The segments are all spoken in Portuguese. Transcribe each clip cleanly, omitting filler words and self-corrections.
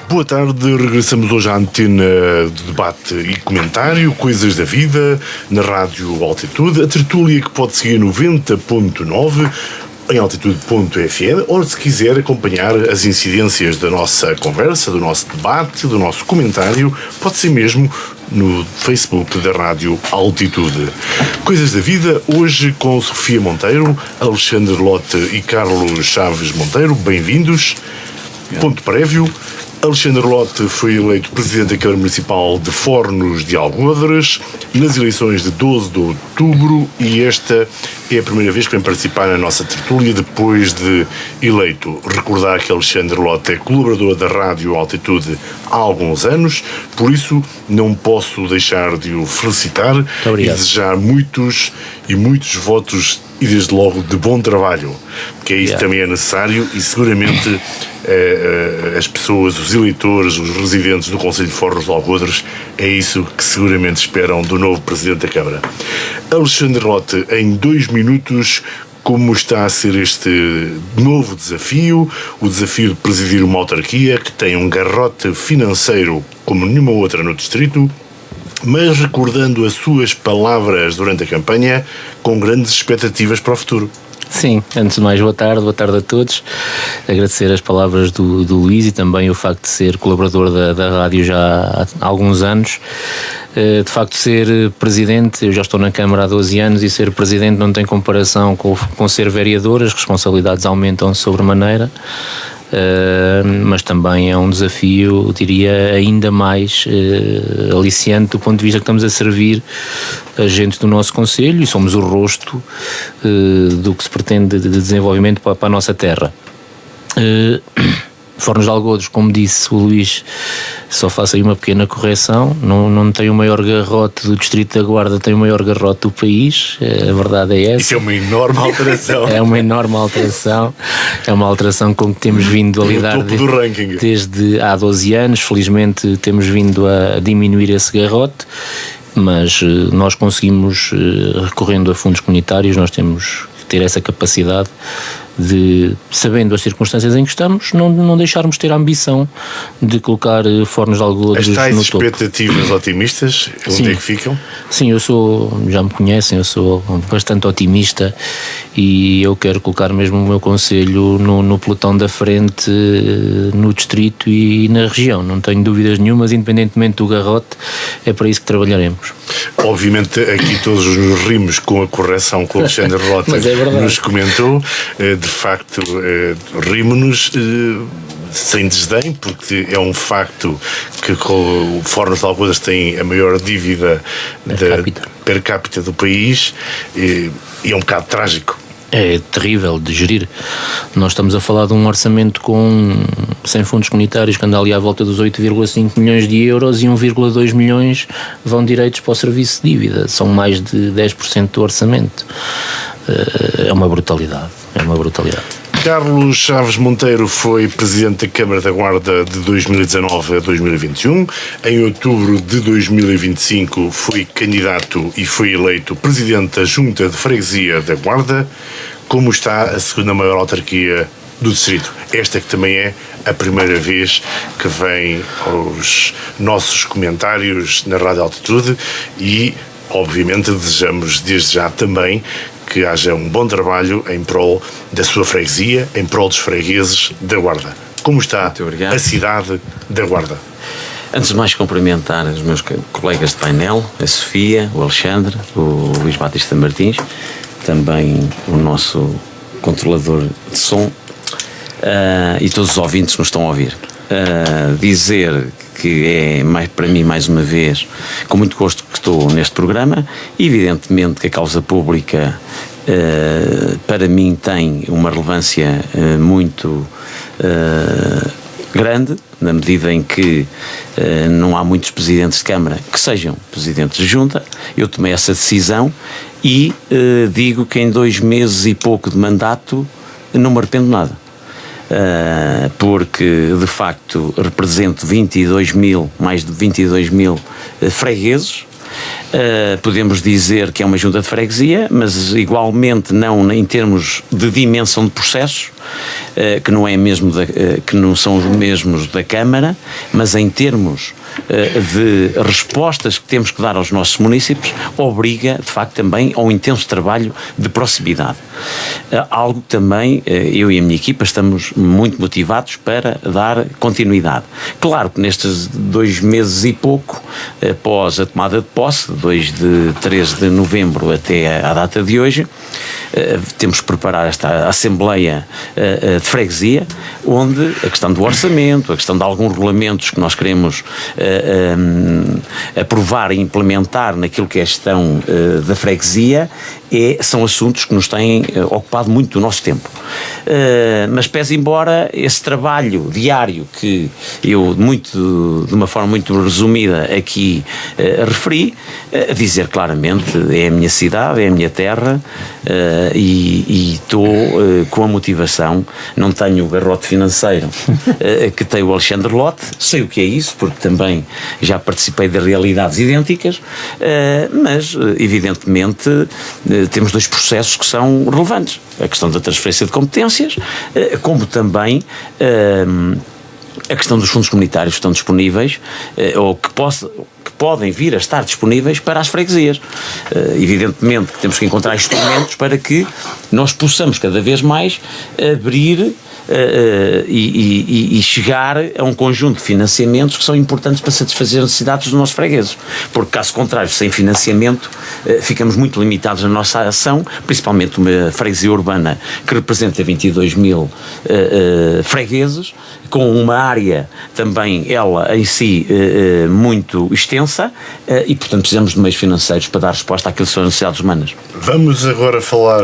Boa tarde, regressamos hoje à antena de debate e comentário, coisas da vida, na Rádio Altitude, a tertúlia que pode seguir 90.9 em altitude.fm, ou se quiser acompanhar as incidências da nossa conversa, do nosso debate, do nosso comentário, pode ser mesmo no Facebook da Rádio Altitude. Coisas da vida, hoje com Sofia Monteiro, Alexandre Lote e Carlos Chaves Monteiro, bem-vindos. Ponto prévio. Alexandre Lote foi eleito Presidente da Câmara Municipal de Fornos de Algodres nas eleições de 12 de outubro e esta é a primeira vez que vem participar na nossa tertúlia depois de eleito. Recordar que Alexandre Lote é colaborador da Rádio Altitude há alguns anos, por isso não posso deixar de o felicitar e desejar muitos votos e desde logo de bom trabalho, que é isso também é necessário e seguramente as pessoas, os eleitores, os residentes do Concelho de Fornos de Algodres, é isso que seguramente esperam do novo Presidente da Câmara. Alexandre Lote, em 2 minutos, como está a ser este novo desafio, o desafio de presidir uma autarquia que tem um garrote financeiro como nenhuma outra no distrito, mas recordando as suas palavras durante a campanha com grandes expectativas para o futuro. Sim, antes de mais, boa tarde a todos. Agradecer as palavras do Luís e também o facto de ser colaborador da rádio já há alguns anos. De facto, ser presidente, eu já estou na Câmara há 12 anos e ser presidente não tem comparação com ser vereador, as responsabilidades aumentam sobremaneira. Mas também é um desafio, diria, ainda mais aliciante do ponto de vista que estamos a servir a gente do nosso concelho e somos o rosto do que se pretende de desenvolvimento para a nossa terra. Fornos de Algodres, como disse o Luís, só faço aí uma pequena correção, não tem o maior garrote do Distrito da Guarda, tem o maior garrote do país, a verdade é essa. Isso é uma enorme alteração. É uma enorme alteração, é uma alteração com que temos vindo a lidar desde há 12 anos, felizmente temos vindo a diminuir esse garrote, mas nós conseguimos, recorrendo a fundos comunitários, nós temos que ter essa capacidade de, sabendo as circunstâncias em que estamos, não deixarmos de ter a ambição de colocar Fornos de Algodres no topo. As tais expectativas otimistas, onde é que ficam? Sim, já me conhecem, eu sou bastante otimista e eu quero colocar mesmo o meu concelho no pelotão da frente no distrito e na região, não tenho dúvidas nenhumas, independentemente do garrote, é para isso que trabalharemos. Obviamente aqui todos nos rimos com a correção que o Alexandre Lote nos comentou, de facto rimo-nos sem desdém, porque é um facto que o Fornos de Algodres tem a maior dívida per capita do país e é um bocado trágico. É terrível de gerir. Nós estamos a falar de um orçamento sem fundos comunitários que anda ali à volta dos 8,5 milhões de euros e 1,2 milhões vão direitos para o serviço de dívida. São mais de 10% do orçamento. É uma brutalidade. Carlos Chaves Monteiro foi Presidente da Câmara da Guarda de 2019 a 2021. Em outubro de 2025 foi candidato e foi eleito Presidente da Junta de Freguesia da Guarda. Como está a segunda maior autarquia do distrito? Esta que também é a primeira vez que vem aos nossos comentários na Rádio Altitude e, obviamente, desejamos desde já também que haja um bom trabalho em prol da sua freguesia, em prol dos fregueses da Guarda. Como está a cidade da Guarda? Antes de mais, cumprimentar os meus colegas de painel, a Sofia, o Alexandre, o Luís Batista Martins, também o nosso controlador de som e todos os ouvintes que nos estão a ouvir. Dizer que é para mim, mais uma vez, com muito gosto que estou neste programa. Evidentemente que a causa pública para mim tem uma relevância muito grande, na medida em que não há muitos presidentes de Câmara que sejam presidentes de junta. Eu tomei essa decisão e digo que em 2 meses e pouco de mandato não me arrependo nada. Porque de facto represento mais de 22 mil fregueses Podemos dizer que é uma junta de freguesia, mas igualmente não em termos de dimensão de processos, que não é mesmo que não são os mesmos da Câmara, mas em termos de respostas que temos que dar aos nossos municípios, obriga, de facto, também a um intenso trabalho de proximidade. Algo que também eu e a minha equipa estamos muito motivados para dar continuidade. Claro que nestes 2 meses e pouco, após a tomada de posse, 3 de novembro até à data de hoje, temos que preparar esta Assembleia de Freguesia, onde a questão do orçamento, a questão de alguns regulamentos que nós queremos aprovar e implementar naquilo que é a gestão da freguesia, são assuntos que nos têm ocupado muito do nosso tempo. Mas pese embora esse trabalho diário que eu de uma forma muito resumida aqui referi, dizer claramente, é a minha cidade, é a minha terra, e estou com a motivação, não tenho o garrote financeiro que tem o Alexandre Lotte, sei o que é isso, porque também já participei de realidades idênticas, mas evidentemente temos 2 processos que são relevantes, a questão da transferência de competências, como também a questão dos fundos comunitários que estão disponíveis, ou que podem vir a estar disponíveis para as freguesias. Evidentemente que temos que encontrar instrumentos para que nós possamos cada vez mais abrir e chegar a um conjunto de financiamentos que são importantes para satisfazer as necessidades dos nossos fregueses, porque caso contrário, sem financiamento, ficamos muito limitados na nossa ação, principalmente uma freguesia urbana que representa 22 mil fregueses, com uma área também ela em si muito extensa, e portanto precisamos de meios financeiros para dar resposta àquilo que são as necessidades humanas. Vamos agora falar,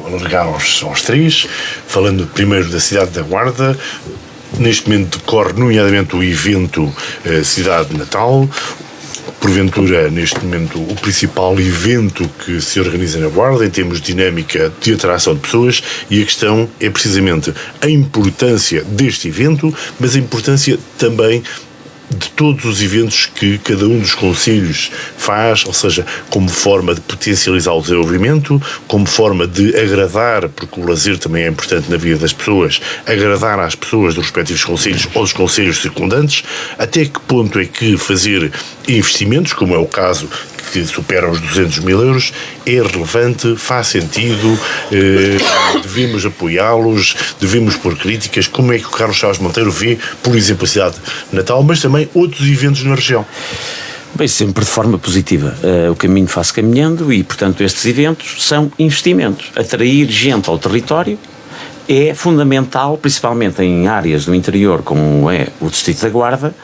alargar aos 3, falando primeiro da cidade da Guarda. Neste momento decorre nomeadamente o evento Cidade de Natal, porventura neste momento o principal evento que se organiza na Guarda em termos de dinâmica de atração de pessoas, e a questão é precisamente a importância deste evento, mas a importância também de todos os eventos que cada um dos concelhos faz, ou seja, como forma de potencializar o desenvolvimento, como forma de agradar, porque o lazer também é importante na vida das pessoas, agradar às pessoas dos respectivos concelhos ou dos concelhos circundantes, até que ponto é que fazer investimentos, como é o caso que superam os 200 mil euros, é relevante, faz sentido, devemos apoiá-los, devemos pôr críticas. Como é que o Carlos Chaves Monteiro vê, por exemplo, a cidade de Natal, mas também outros eventos na região? Bem, sempre de forma positiva. O caminho faz caminhando e, portanto, estes eventos são investimentos. Atrair gente ao território é fundamental, principalmente em áreas do interior, como é o Distrito da Guarda,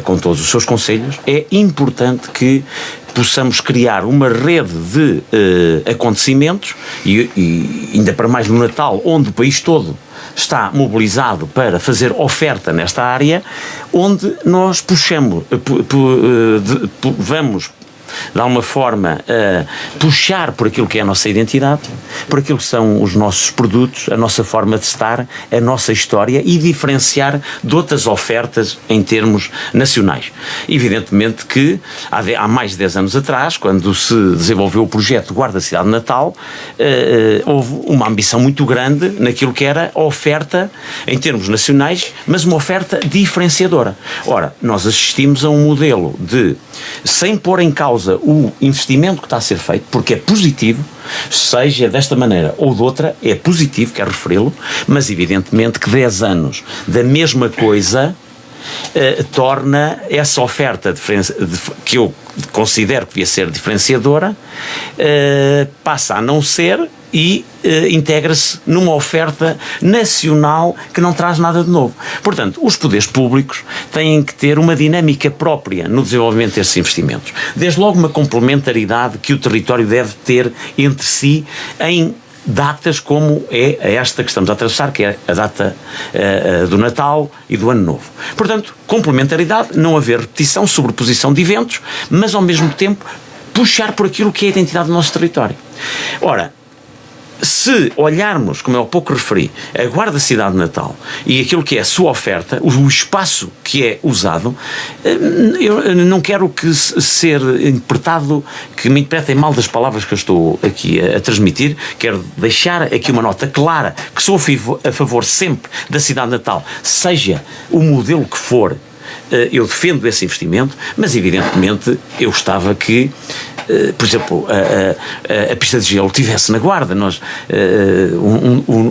com todos os seus concelhos. É importante que possamos criar uma rede de acontecimentos, e ainda para mais no Natal, onde o país todo está mobilizado para fazer oferta nesta área, onde nós vamos de alguma forma puxar por aquilo que é a nossa identidade, por aquilo que são os nossos produtos, a nossa forma de estar, a nossa história, e diferenciar de outras ofertas em termos nacionais. Evidentemente que há mais de 10 anos atrás, quando se desenvolveu o projeto Guarda Cidade de Natal, houve uma ambição muito grande naquilo que era a oferta em termos nacionais, mas uma oferta diferenciadora. Ora, nós assistimos a um modelo sem pôr em causa o investimento que está a ser feito, porque é positivo, seja desta maneira ou de outra, é positivo, quero referi-lo, mas evidentemente que 10 anos da mesma coisa torna essa oferta que eu considero que devia ser diferenciadora, passa a não ser, e integra-se numa oferta nacional que não traz nada de novo. Portanto, os poderes públicos têm que ter uma dinâmica própria no desenvolvimento desses investimentos. Desde logo uma complementaridade que o território deve ter entre si em datas como é esta que estamos a atravessar, que é a data do Natal e do Ano Novo. Portanto, complementaridade, não haver repetição, sobreposição de eventos, mas ao mesmo tempo puxar por aquilo que é a identidade do nosso território. Ora, se olharmos, como eu há pouco referi, a Guarda Cidade de Natal e aquilo que é a sua oferta, o espaço que é usado, eu não quero que ser interpretado, que me interpretem mal das palavras que eu estou aqui a transmitir. Quero deixar aqui uma nota clara que sou a favor sempre da Cidade de Natal, seja o modelo que for. Eu defendo esse investimento, mas evidentemente eu gostava que, por exemplo, a pista de gelo tivesse na Guarda.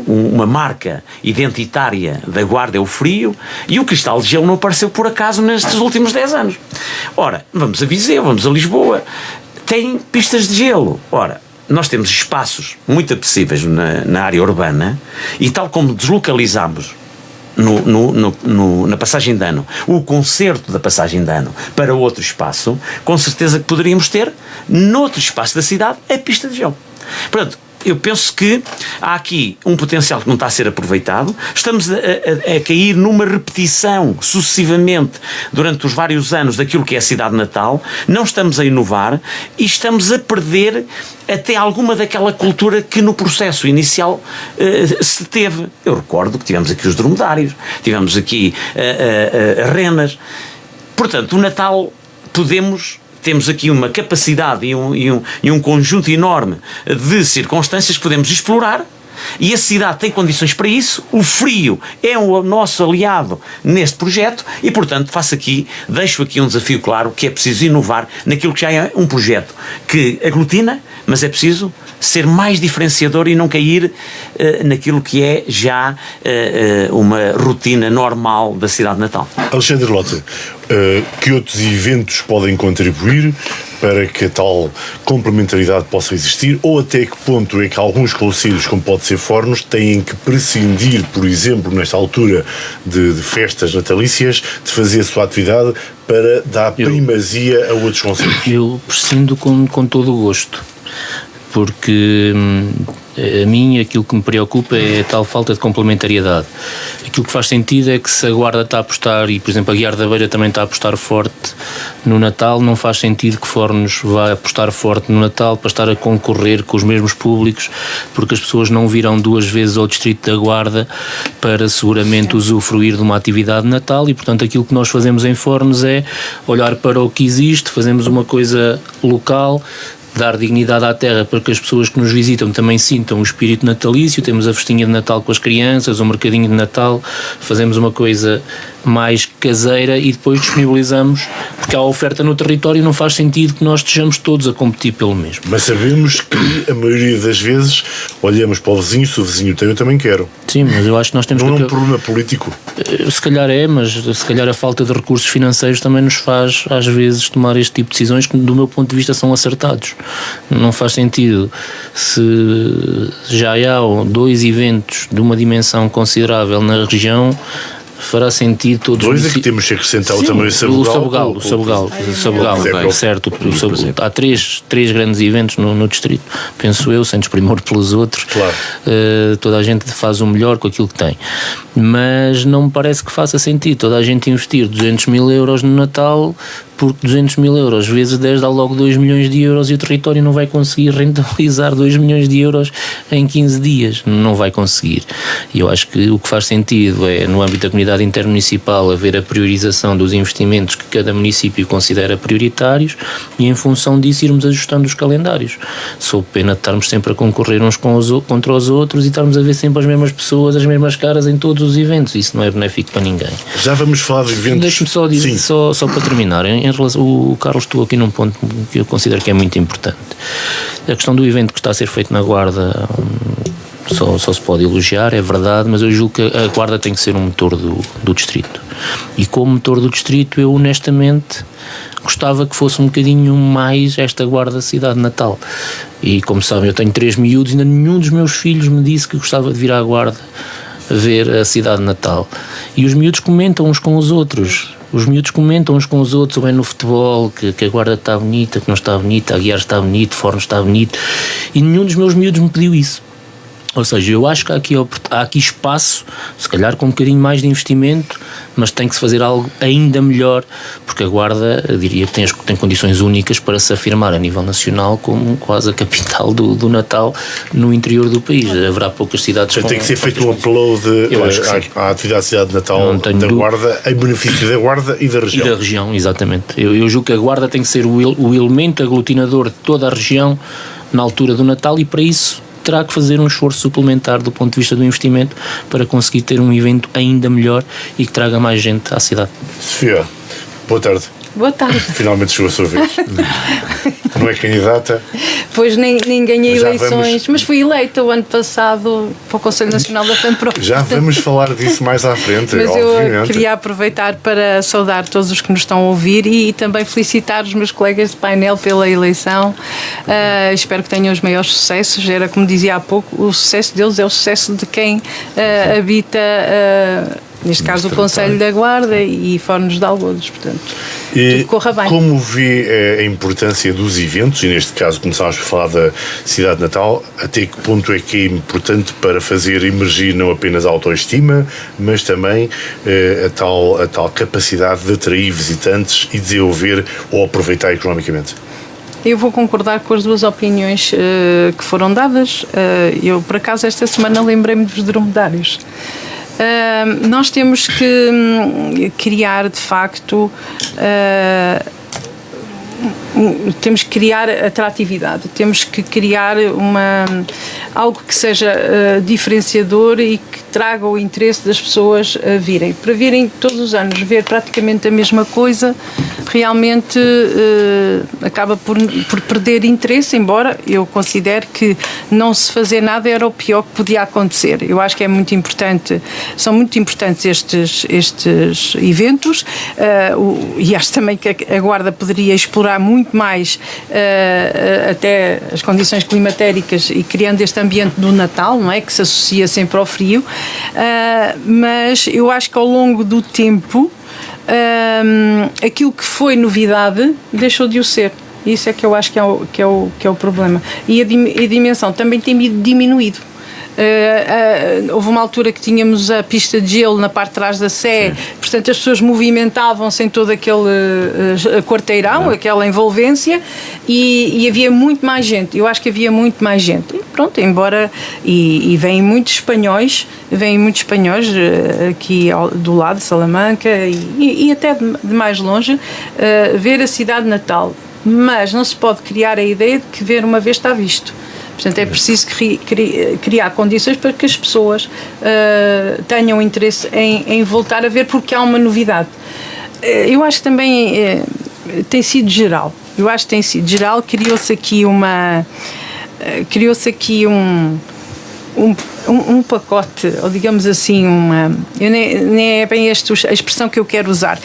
Uma marca identitária da Guarda é o frio, e o cristal de gelo não apareceu por acaso nestes últimos 10 anos. Ora, vamos a Viseu, vamos a Lisboa, tem pistas de gelo. Ora, nós temos espaços muito apetecíveis na área urbana, e tal como deslocalizamos na passagem de ano o concerto da passagem de ano para outro espaço, com certeza que poderíamos ter noutro espaço da cidade a pista de gelo. Portanto, eu penso que há aqui um potencial que não está a ser aproveitado. Estamos a cair numa repetição sucessivamente durante os vários anos daquilo que é a cidade de Natal. Não estamos a inovar e estamos a perder até alguma daquela cultura que no processo inicial se teve. Eu recordo que tivemos aqui os dromedários, tivemos aqui renas. Portanto, o Natal temos aqui uma capacidade e um conjunto enorme de circunstâncias que podemos explorar, e a cidade tem condições para isso. O frio é o nosso aliado neste projeto e, portanto, deixo aqui um desafio claro, que é preciso inovar naquilo que já é um projeto que aglutina, mas é preciso ser mais diferenciador e não cair naquilo que é já uma rotina normal da cidade de Natal. Alexandre Lota, que outros eventos podem contribuir para que a tal complementaridade possa existir, ou até que ponto é que alguns concelhos, como pode ser Fornos, têm que prescindir, por exemplo, nesta altura de festas natalícias, de fazer a sua atividade para dar primazia a outros concelhos? Eu prescindo com todo o gosto, porque a mim aquilo que me preocupa é a tal falta de complementariedade. Aquilo que faz sentido é que se a Guarda está a apostar, e por exemplo a Guiar da Beira também está a apostar forte no Natal, não faz sentido que Fornos vá apostar forte no Natal para estar a concorrer com os mesmos públicos, porque as pessoas não virão duas vezes ao distrito da Guarda para seguramente usufruir de uma atividade de Natal. E portanto aquilo que nós fazemos em Fornos é olhar para o que existe, fazemos uma coisa local, dar dignidade à terra para que as pessoas que nos visitam também sintam o espírito natalício. Temos a festinha de Natal com as crianças, o mercadinho de Natal, fazemos uma coisa mais caseira e depois disponibilizamos, porque há oferta no território, não faz sentido que nós estejamos todos a competir pelo mesmo. Mas sabemos que a maioria das vezes olhamos para o vizinho, se o vizinho tem, eu também quero. Sim, mas eu acho que nós temos não é um problema político? Se calhar é, mas se calhar a falta de recursos financeiros também nos faz às vezes tomar este tipo de decisões que do meu ponto de vista são acertados. Não faz sentido, se já há 2 eventos de uma dimensão considerável na região, fará sentido todos. 2 é que temos que acrescentar também o Sabugal. O Sabugal, certo. Há 3 grandes eventos no distrito, penso eu, sem desprimor pelos outros. Claro. Toda a gente faz o melhor com aquilo que tem, mas não me parece que faça sentido toda a gente investir 200 mil euros no Natal, porque 200 mil euros vezes 10 dá logo 2 milhões de euros e o território não vai conseguir rentabilizar 2 milhões de euros em 15 dias, não vai conseguir. E eu acho que o que faz sentido é, no âmbito da comunidade intermunicipal, haver a priorização dos investimentos que cada município considera prioritários e, em função disso, irmos ajustando os calendários. Sou pena de estarmos sempre a concorrer uns contra os outros e estarmos a ver sempre as mesmas pessoas, as mesmas caras em todos os eventos. Isso não é benéfico para ninguém. Já vamos falar de eventos. Deixe-me só dizer, só para terminar, em relação, o Carlos estou aqui num ponto que eu considero que é muito importante. A questão do evento que está a ser feito na Guarda só se pode elogiar, é verdade, mas eu julgo que a Guarda tem que ser um motor do distrito. E como motor do distrito, eu honestamente gostava que fosse um bocadinho mais esta Guarda Cidade de Natal. E como sabem, eu tenho 3 miúdos e ainda nenhum dos meus filhos me disse que gostava de vir à Guarda a ver a Cidade de Natal. E os miúdos comentam uns com os outros. Ou bem no futebol, que a Guarda está bonita, que não está bonita, a Guiar está bonito, Fornos está bonito. E nenhum dos meus miúdos me pediu isso. Ou seja, eu acho que há aqui espaço, se calhar com um bocadinho mais de investimento, mas tem que se fazer algo ainda melhor, porque a Guarda, eu diria que tem condições únicas para se afirmar a nível nacional como quase a capital do Natal no interior do país. Haverá poucas cidades tem que ser feito um upload à atividade de Cidade de Natal da Guarda em benefício da Guarda e da região. E da região, exatamente. Eu julgo que a Guarda tem que ser o elemento aglutinador de toda a região na altura do Natal, e para isso terá que fazer um esforço suplementar do ponto de vista do investimento para conseguir ter um evento ainda melhor e que traga mais gente à cidade. Sofia, boa tarde. Boa tarde. Finalmente chegou a sua vez. Não é candidata? Pois nem ganhei eleições, mas fui eleita o ano passado para o Conselho Nacional da FEMPRO. Já vamos falar disso mais à frente, mas obviamente. Eu queria aproveitar para saudar todos os que nos estão a ouvir e também felicitar os meus colegas de painel pela eleição. Espero que tenham os maiores sucessos. Era como dizia há pouco, o sucesso deles é o sucesso de quem habita... neste caso o Conselho da Guarda e Fornos de Algodos, portanto, tudo corra bem. Como vê a importância dos eventos, e neste caso começámos por falar da Cidade de Natal, até que ponto é que é importante para fazer emergir não apenas a autoestima, mas também a tal capacidade de atrair visitantes e desenvolver ou aproveitar economicamente? Eu vou concordar com as duas opiniões que foram dadas. Eu, por acaso, esta semana lembrei-me dos dromedários. Nós temos que criar, de facto, temos que criar atratividade, temos que criar algo que seja diferenciador e que traga o interesse das pessoas a virem. Para virem todos os anos ver praticamente a mesma coisa, realmente acaba por perder interesse, embora eu considere que não se fazer nada era o pior que podia acontecer. Eu acho que é muito importante, são muito importantes estes eventos, e acho também que a Guarda poderia explorar muito mais até as condições climatéricas e criando este ambiente do Natal, não é? Que se associa sempre ao frio, mas eu acho que ao longo do tempo aquilo que foi novidade deixou de o ser. Isso é que eu acho que é o problema. E a dimensão também tem diminuído. Houve uma altura que tínhamos a pista de gelo na parte de trás da Sé, portanto as pessoas movimentavam-se em todo aquele quarteirão, aquela envolvência, e havia muito mais gente. Eu acho que havia muito mais gente. E pronto, embora e vêm muitos espanhóis aqui do lado de Salamanca e até de mais longe ver a cidade de Natal, mas não se pode criar a ideia de que ver uma vez está visto. Portanto, é preciso criar condições para que as pessoas tenham interesse em voltar a ver, porque há uma novidade. Eu acho que também tem sido geral. Criou-se aqui um pacote, ou digamos assim, nem é bem esta a expressão que eu quero usar,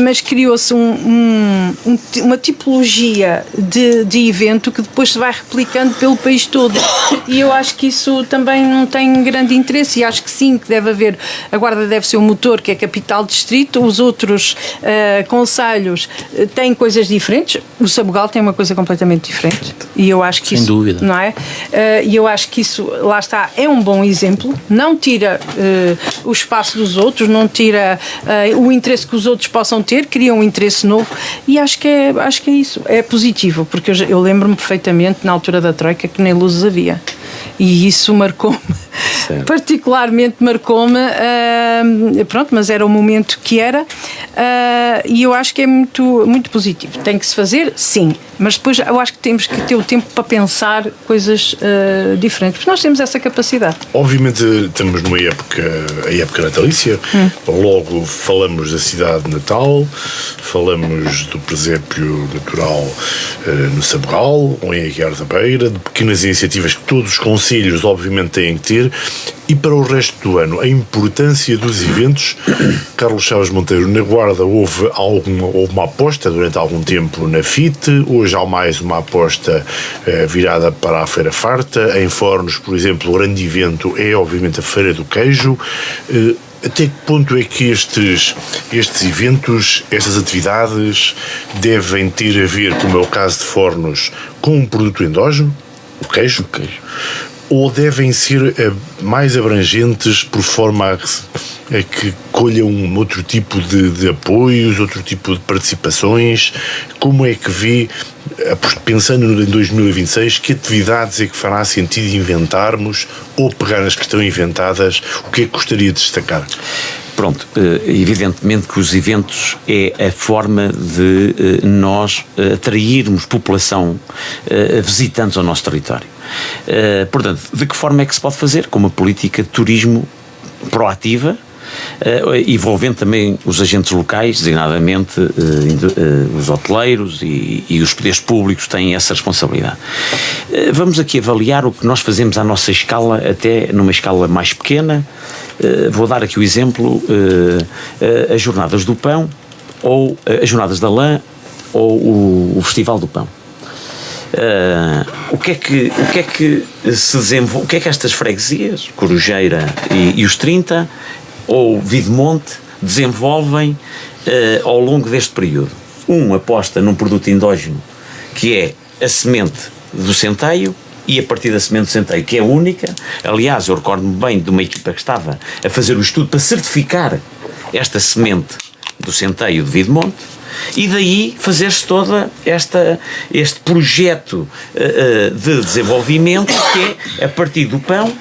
mas criou-se uma tipologia de evento que depois se vai replicando pelo país todo, e eu acho que isso também não tem grande interesse, e acho que sim, que deve haver, a Guarda deve ser o motor, que é capital distrito, os outros concelhos têm coisas diferentes, o Sabugal tem uma coisa completamente diferente, e eu acho que sem dúvida, não é? E eu acho que isso, lá está, é um bom exemplo, não tira o espaço dos outros, não tira o interesse que os outros possam ter, cria um interesse novo, e acho que é isso, é positivo, porque eu lembro-me perfeitamente na altura da Troika que nem luzes havia, e isso marcou-me, particularmente marcou-me, pronto, mas era o momento que era, e eu acho que é muito, muito positivo. Tem que se fazer, sim, mas depois eu acho que temos que ter o tempo para pensar coisas diferentes, porque nós temos essa capacidade. Obviamente estamos numa época natalícia, logo falamos da cidade de Natal, falamos do presépio natural no Sabugal ou em Aguiar da Beira, de pequenas iniciativas que todos os concelhos obviamente têm que ter. E para o resto do ano, a importância dos eventos. Carlos Chaves Monteiro, na Guarda houve uma aposta durante algum tempo na FIT, hoje há mais uma aposta virada para a Feira Farta. Em Fornos, por exemplo, o grande evento é obviamente a Feira do Queijo. Até que ponto é que estes eventos, estas atividades devem ter a ver, como é o caso de Fornos, com um produto endógeno, o queijo, ou devem ser mais abrangentes por forma a que colham outro tipo de apoios, outro tipo de participações? Como é que vê, pensando em 2026, que atividades é que fará sentido inventarmos ou pegar as que estão inventadas? O que é que gostaria de destacar? Pronto, evidentemente que os eventos é a forma de nós atrairmos população visitantes ao nosso território. Portanto, de que forma é que se pode fazer? Com uma política de turismo proativa, envolvendo também os agentes locais, designadamente os hoteleiros e os poderes públicos têm essa responsabilidade. Vamos aqui avaliar o que nós fazemos à nossa escala, até numa escala mais pequena. Vou dar aqui o exemplo, as Jornadas do Pão, ou as Jornadas da Lã, ou o Festival do Pão. O que é que se desenvolve, o que é que estas freguesias, Corujeira e os 30, ou Videmonte, desenvolvem ao longo deste período? Aposta num produto endógeno, que é a semente do centeio, e a partir da semente do centeio, que é única. Aliás, eu recordo-me bem de uma equipa que estava a fazer o estudo para certificar esta semente do centeio de Videmonte, e daí fazer-se todo este projeto de desenvolvimento, que é a partir do pão,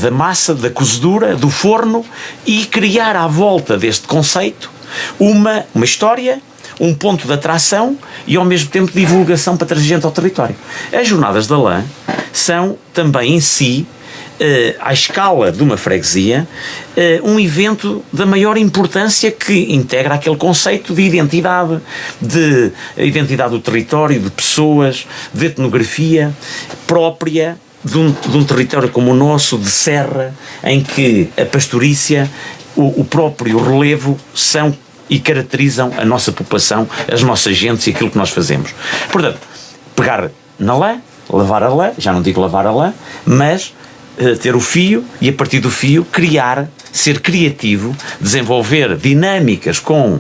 da massa, da cozedura, do forno, e criar à volta deste conceito uma história, um ponto de atração e ao mesmo tempo divulgação para trazer gente ao território. As Jornadas da Lã são também em si, à escala de uma freguesia, um evento da maior importância, que integra aquele conceito de identidade do território, de pessoas, de etnografia própria de um território como o nosso, de serra, em que a pastorícia, o próprio relevo são e caracterizam a nossa população, as nossas gentes e aquilo que nós fazemos. Portanto, pegar na lã, lavar a lã, já não digo lavar a lã, mas ter o fio e a partir do fio criar, ser criativo, desenvolver dinâmicas com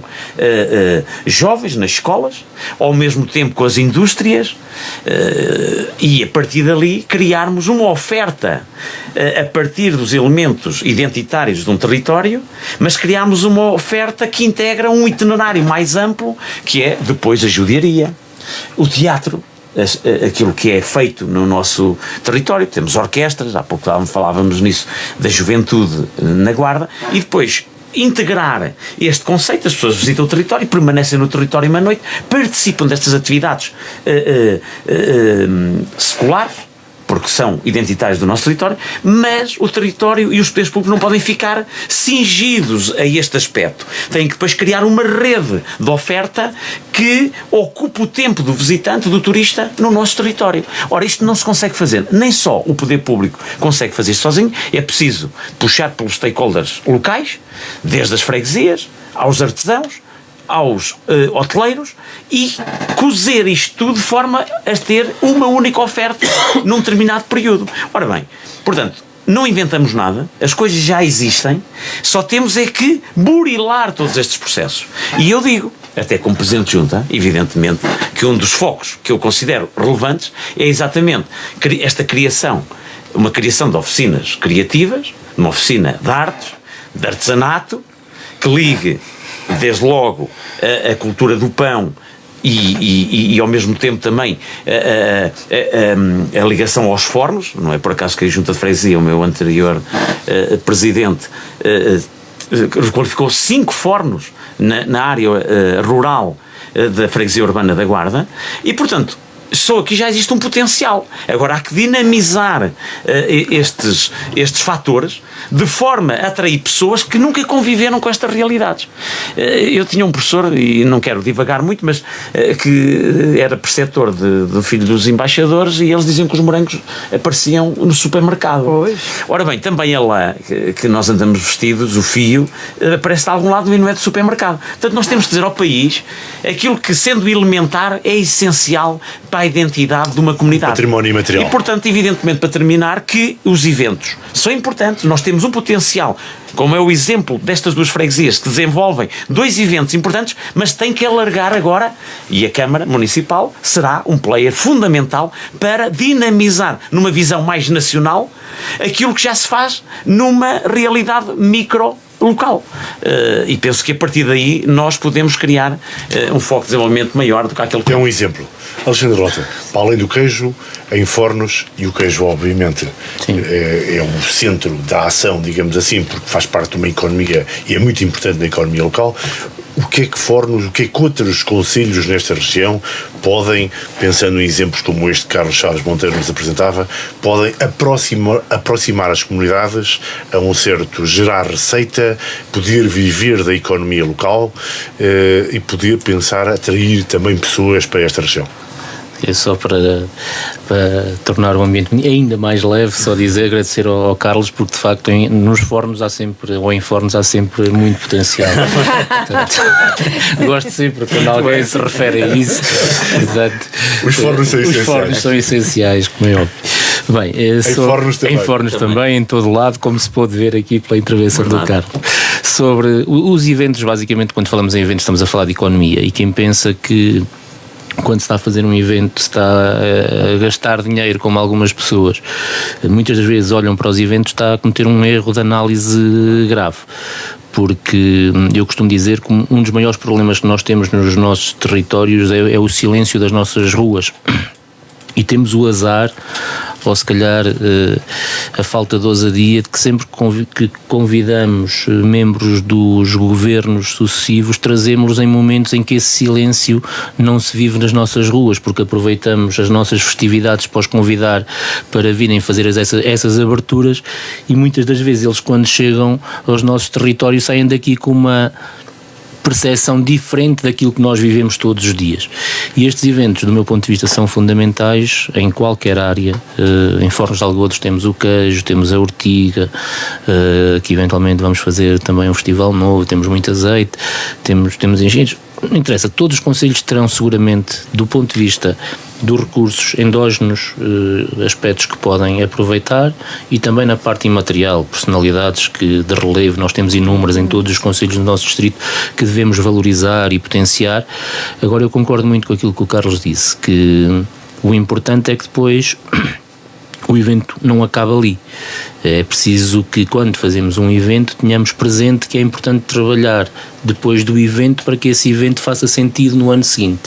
jovens nas escolas, ao mesmo tempo com as indústrias, e a partir dali criarmos uma oferta a partir dos elementos identitários de um território, mas criarmos uma oferta que integra um itinerário mais amplo, que é depois a judiaria, o teatro, aquilo que é feito no nosso território. Temos orquestras, há pouco falávamos nisso, da juventude na Guarda, e depois integrar este conceito. As pessoas visitam o território, permanecem no território uma noite, participam destas atividades seculares, porque são identitários do nosso território, mas o território e os poderes públicos não podem ficar cingidos a este aspecto. Têm que depois criar uma rede de oferta que ocupe o tempo do visitante, do turista, no nosso território. Ora, isto não se consegue fazer. Nem só o poder público consegue fazer isto sozinho, é preciso puxar pelos stakeholders locais, desde as freguesias, aos artesãos, aos hoteleiros, e cozer isto tudo de forma a ter uma única oferta num determinado período. Ora bem, portanto, não inventamos nada, as coisas já existem, só temos é que burilar todos estes processos. E eu digo, até como Presidente de Junta, evidentemente, que um dos focos que eu considero relevantes é exatamente esta criação, uma criação de oficinas criativas, uma oficina de artes, de artesanato, que ligue desde logo a cultura do pão e ao mesmo tempo também a ligação aos fornos. Não é por acaso que a Junta de Freguesia, o meu anterior presidente, qualificou 5 fornos na área rural da Freguesia Urbana da Guarda, e portanto só aqui já existe um potencial. Agora há que dinamizar estes fatores de forma a atrair pessoas que nunca conviveram com estas realidades. Eu tinha um professor, e não quero divagar muito, mas que era preceptor do filho dos embaixadores, e eles diziam que os morangos apareciam no supermercado. Pois. Ora bem, também é lá que nós andamos vestidos, o fio aparece de algum lado e não é do supermercado. Portanto, nós temos que dizer ao país aquilo que, sendo elementar, é essencial para a identidade de uma comunidade. Património imaterial. E, portanto, evidentemente, para terminar, que os eventos são importantes. Nós temos um potencial, como é o exemplo destas duas freguesias que desenvolvem 2 eventos importantes, mas tem que alargar agora, e a Câmara Municipal será um player fundamental para dinamizar, numa visão mais nacional, aquilo que já se faz numa realidade micro-local. E penso que a partir daí nós podemos criar um foco de desenvolvimento maior do que aquele que É um exemplo. Alexandre Rota, para além do queijo, em Fornos, e o queijo obviamente é o centro da ação, digamos assim, porque faz parte de uma economia e é muito importante na economia local. O que é que Fornos, o que é que outros concelhos nesta região podem, pensando em exemplos como este que Carlos Chaves Monteiro nos apresentava, podem aproximar as comunidades a um certo gerar receita, poder viver da economia local e poder pensar atrair também pessoas para esta região? É só para tornar o ambiente ainda mais leve, só agradecer ao Carlos, porque de facto nos Fornos há sempre muito potencial. Portanto, gosto sempre quando alguém se refere a isso. Portanto, os Fornos são essenciais. Os Fornos são essenciais, como é óbvio. Bem, em Fornos também, em todo lado, como se pode ver aqui pela intervenção do Carlos. Sobre os eventos, basicamente, quando falamos em eventos, estamos a falar de economia, e quem pensa que quando se está a fazer um evento, se está a gastar dinheiro, como algumas pessoas muitas das vezes olham para os eventos, está a cometer um erro de análise grave. Porque eu costumo dizer que um dos maiores problemas que nós temos nos nossos territórios é o silêncio das nossas ruas. E temos o azar, ou se calhar a falta de ousadia, de que sempre que convidamos membros dos governos sucessivos, trazemos-los em momentos em que esse silêncio não se vive nas nossas ruas, porque aproveitamos as nossas festividades para os convidar para virem fazer essas aberturas, e muitas das vezes eles, quando chegam aos nossos territórios, saem daqui com uma percepção diferente daquilo que nós vivemos todos os dias. E estes eventos, do meu ponto de vista, são fundamentais em qualquer área. Em Fornos de Algodos temos o queijo, temos a ortiga, que eventualmente vamos fazer também um festival novo, temos muito azeite, temos engenhos. Não interessa, todos os concelhos terão seguramente, do ponto de vista dos recursos endógenos, aspectos que podem aproveitar, e também na parte imaterial, personalidades que de relevo nós temos inúmeras em todos os concelhos do nosso distrito que devemos valorizar e potenciar. Agora, eu concordo muito com aquilo que o Carlos disse, que o importante é que depois o evento não acaba ali. É preciso que, quando fazemos um evento, tenhamos presente que é importante trabalhar depois do evento para que esse evento faça sentido no ano seguinte.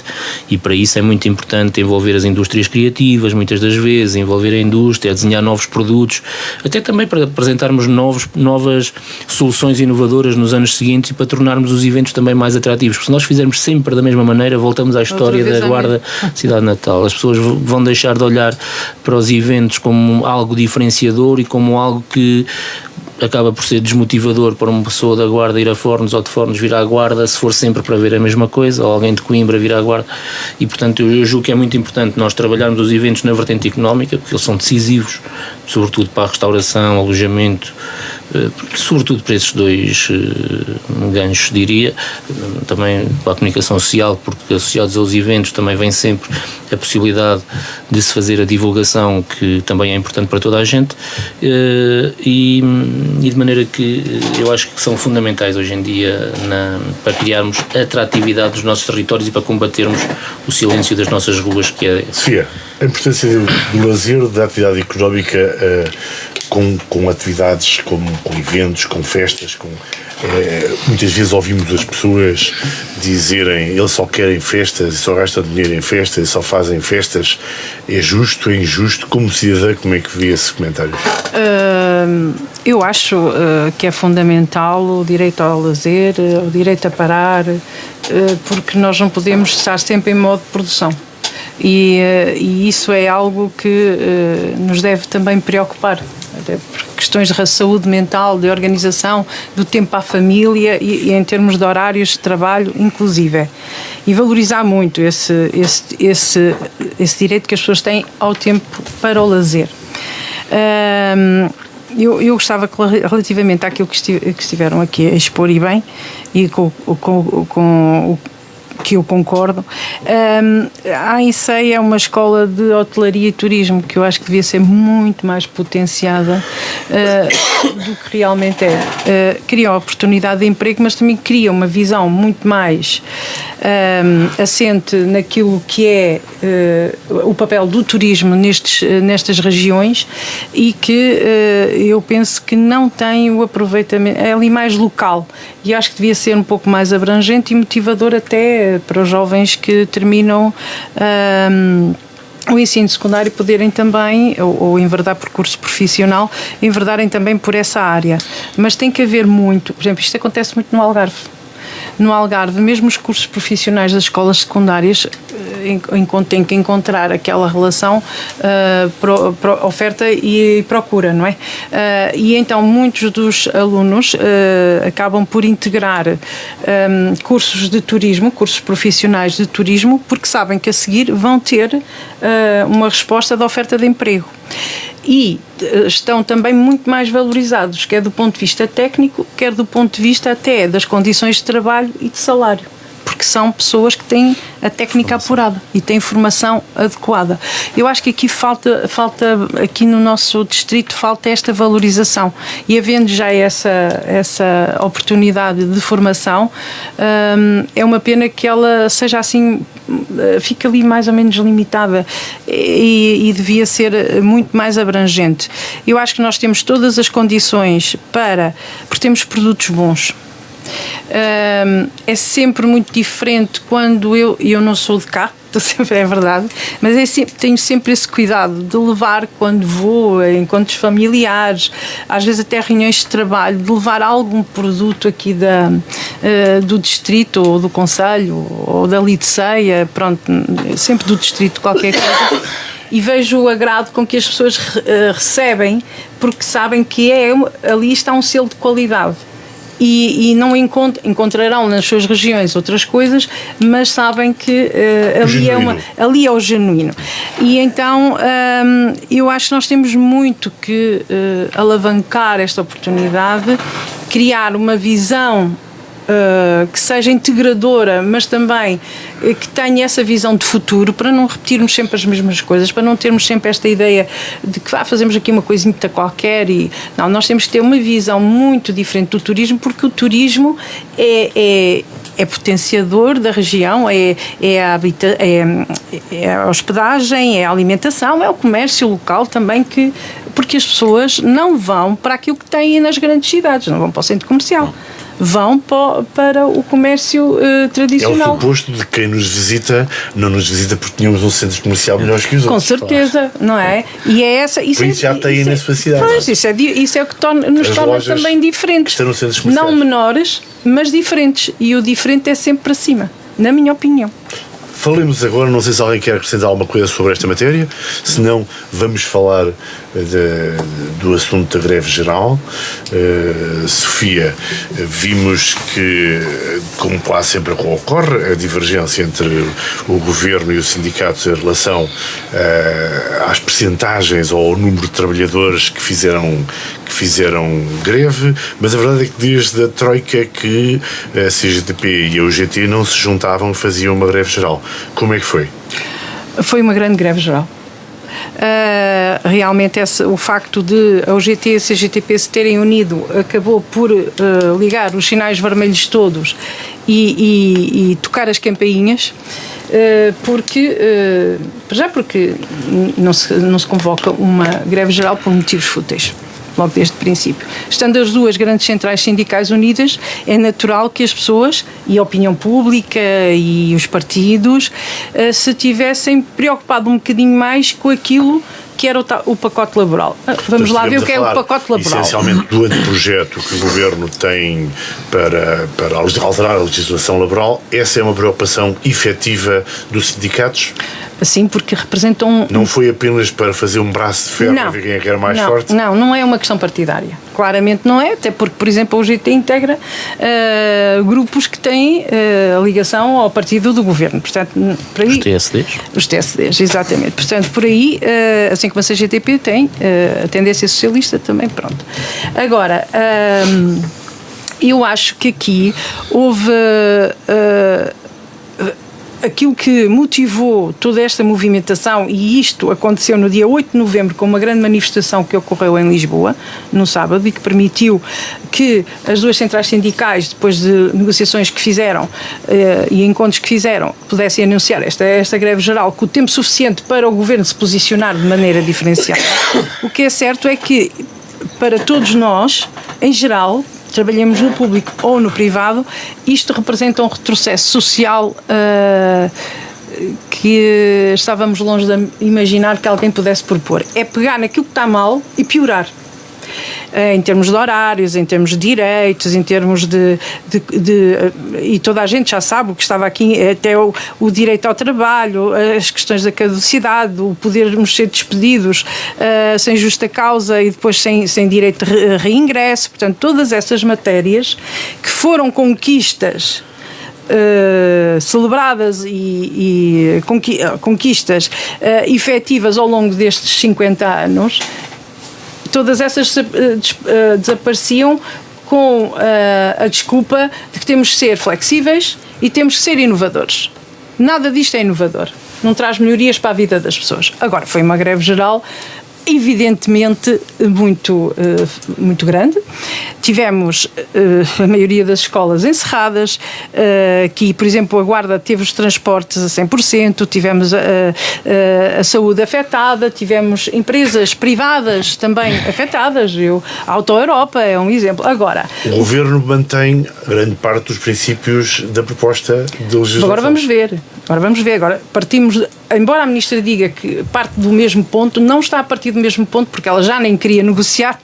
E para isso é muito importante envolver as indústrias criativas, muitas das vezes, envolver a indústria, desenhar novos produtos, até também para apresentarmos novas soluções inovadoras nos anos seguintes e para tornarmos os eventos também mais atrativos. Porque se nós fizermos sempre da mesma maneira, voltamos à história da Guarda Cidade Natal. As pessoas vão deixar de olhar para os eventos como algo diferenciador e como algo que acaba por ser desmotivador para uma pessoa da Guarda ir a Fornos, ou de Fornos vir à Guarda, se for sempre para ver a mesma coisa, ou alguém de Coimbra vir à Guarda. E portanto eu julgo que é muito importante nós trabalharmos os eventos na vertente económica, porque eles são decisivos, sobretudo para a restauração, alojamento, sobretudo para esses dois ganchos, diria, também para a comunicação social, porque associados aos eventos também vem sempre a possibilidade de se fazer a divulgação, que também é importante para toda a gente, e de maneira que eu acho que são fundamentais hoje em dia para criarmos atratividade dos nossos territórios e para combatermos o silêncio das nossas ruas, que é... Sofia, a importância do lazer, da atividade económica, com atividades com eventos, com festas, muitas vezes ouvimos as pessoas dizerem eles só querem festas, só gastam dinheiro em festas, só fazem festas. É justo, é injusto? Como cidadã, como é que vê esse comentário? Eu acho que é fundamental o direito ao lazer, o direito a parar, porque nós não podemos estar sempre em modo de produção. E isso é algo que nos deve também preocupar, por questões de saúde mental, de organização, do tempo à família e em termos de horários de trabalho, inclusive. E valorizar muito esse direito que as pessoas têm ao tempo para o lazer. Eu gostava que, relativamente àquilo que estiveram aqui a expor, e bem, e com que eu concordo. A INSEE é uma escola de hotelaria e turismo que eu acho que devia ser muito mais potenciada do que realmente é. Cria oportunidade de emprego, mas também cria uma visão muito mais assente naquilo que é o papel do turismo nestas regiões, e que eu penso que não tem o aproveitamento, é ali mais local, e acho que devia ser um pouco mais abrangente e motivador até para os jovens que terminam o ensino secundário poderem também, ou enverdar percurso profissional, enverdarem também por essa área. Mas tem que haver muito, por exemplo, isto acontece muito no Algarve. No Algarve, mesmo os cursos profissionais das escolas secundárias têm que encontrar aquela relação oferta e procura, não é? E então muitos dos alunos acabam por integrar cursos de turismo, cursos profissionais de turismo, porque sabem que a seguir vão ter uma resposta de oferta de emprego. E estão também muito mais valorizados, quer do ponto de vista técnico, quer do ponto de vista até das condições de trabalho e de salário, porque são pessoas que têm a técnica apurada e têm formação adequada. Eu acho que aqui falta aqui no nosso distrito, falta esta valorização, e havendo já essa oportunidade de formação, é uma pena que ela seja assim, fica ali mais ou menos limitada, e devia ser muito mais abrangente. Eu acho que nós temos todas as condições porque temos produtos bons. É sempre muito diferente quando eu não sou de cá, é verdade, mas tenho sempre esse cuidado de levar, quando vou a encontros familiares, às vezes até reuniões de trabalho, de levar algum produto aqui do distrito, ou do concelho, ou da Liceia, pronto, sempre do distrito, qualquer coisa. E vejo o agrado com que as pessoas recebem, porque sabem que ali está um selo de qualidade. E não encontrarão nas suas regiões outras coisas, mas sabem que ali é o genuíno. E então eu acho que nós temos muito que alavancar esta oportunidade, criar uma visão que seja integradora, mas também que tenha essa visão de futuro, para não repetirmos sempre as mesmas coisas, para não termos sempre esta ideia de que fazemos aqui uma coisinha qualquer. Não, nós temos que ter uma visão muito diferente do turismo, porque o turismo é potenciador da região, é a hospedagem, é a alimentação, é o comércio local também, porque as pessoas não vão para aquilo que têm nas grandes cidades, não vão para o centro comercial, vão para o comércio tradicional. É o suposto de quem nos visita, não nos visita porque tínhamos um centro comercial melhor que os outros. Com certeza, claro. Não é? E é essa. Isso já tem na sua cidade. Pois, isso é o que nos torna também diferentes. Estão nos centros comerciais. Não menores, mas diferentes. E o diferente é sempre para cima, na minha opinião. Falemos agora, não sei se alguém quer acrescentar alguma coisa sobre esta matéria, se não, vamos falar do assunto da greve geral. Sofia, vimos que, como quase sempre ocorre, a divergência entre o governo e os sindicatos em relação às percentagens ou ao número de trabalhadores que fizeram greve, mas a verdade é que desde a Troika que a CGTP e a UGT não se juntavam, faziam uma greve geral. Como é que foi? Foi uma grande greve geral. Realmente o facto de a UGT e a CGTP se terem unido acabou por ligar os sinais vermelhos todos e tocar as campainhas, porque não se convoca uma greve geral por motivos fúteis. Logo desde o princípio. Estando as duas grandes centrais sindicais unidas, é natural que as pessoas, e a opinião pública e os partidos, se tivessem preocupado um bocadinho mais com aquilo que era o pacote laboral. Vamos lá ver o que é o pacote laboral. Essencialmente do anteprojeto que o Governo tem para alterar a legislação laboral, essa é uma preocupação efetiva dos sindicatos? Sim, porque representam... Não foi apenas para fazer um braço de ferro para ver quem é que era mais forte? Não é uma questão partidária. Claramente não é, até porque, por exemplo, a UGT integra grupos que têm ligação ao partido do Governo. Portanto, por aí, os TSDs? Os TSDs, exatamente. Portanto, por aí, assim como a CGTP tem a tendência socialista também, pronto. Agora, eu acho que aqui houve... aquilo que motivou toda esta movimentação, e isto aconteceu no dia 8 de novembro com uma grande manifestação que ocorreu em Lisboa, no sábado, e que permitiu que as duas centrais sindicais, depois de negociações que fizeram e encontros que fizeram, pudessem anunciar esta greve geral com o tempo suficiente para o Governo se posicionar de maneira diferenciada. O que é certo é que, para todos nós, em geral, trabalhemos no público ou no privado, isto representa um retrocesso social que estávamos longe de imaginar que alguém pudesse propor. É pegar naquilo que está mal e piorar. Em termos de horários, em termos de direitos, em termos e toda a gente já sabe o que estava aqui, até o direito ao trabalho, as questões da caducidade, o podermos ser despedidos sem justa causa e depois sem direito de reingresso, portanto, todas essas matérias que foram conquistas celebradas e conquistas efetivas ao longo destes 50 anos, todas essas desapareciam com a desculpa de que temos de ser flexíveis e temos de ser inovadores. Nada disto é inovador. Não traz melhorias para a vida das pessoas. Agora, foi uma greve geral evidentemente muito grande. Tivemos a maioria das escolas encerradas, aqui, por exemplo, a Guarda teve os transportes a 100%, tivemos a saúde afetada, tivemos empresas privadas também afetadas. A Auto Europa é um exemplo. Agora, o Governo mantém grande parte dos princípios da proposta de legislação. Agora vamos ver. Agora partimos, embora a Ministra diga que parte do mesmo ponto, não está a partir do mesmo ponto, porque ela já nem queria negociar.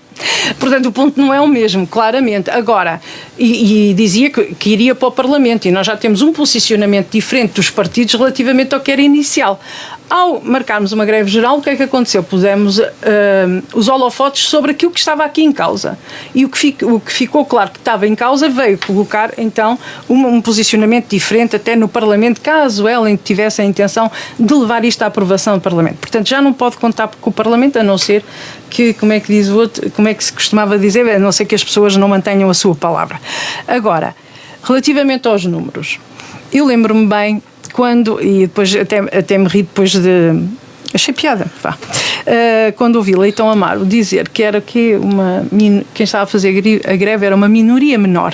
Portanto, o ponto não é o mesmo, claramente. Agora, e dizia que iria para o Parlamento, e nós já temos um posicionamento diferente dos partidos relativamente ao que era inicial. Ao marcarmos uma greve geral, o que é que aconteceu? Pusemos os holofotes sobre aquilo que estava aqui em causa. E o que ficou claro que estava em causa veio colocar, então, um posicionamento diferente até no Parlamento, caso ela tivesse a intenção de levar isto à aprovação do Parlamento. Portanto, já não pode contar com o Parlamento, a não ser que, como é que se costumava dizer, a não ser que as pessoas não mantenham a sua palavra. Agora, relativamente aos números, eu lembro-me bem e depois até me ri depois de... Achei piada, quando ouvi Leitão Amaro dizer que era quem estava a fazer a greve era uma minoria menor,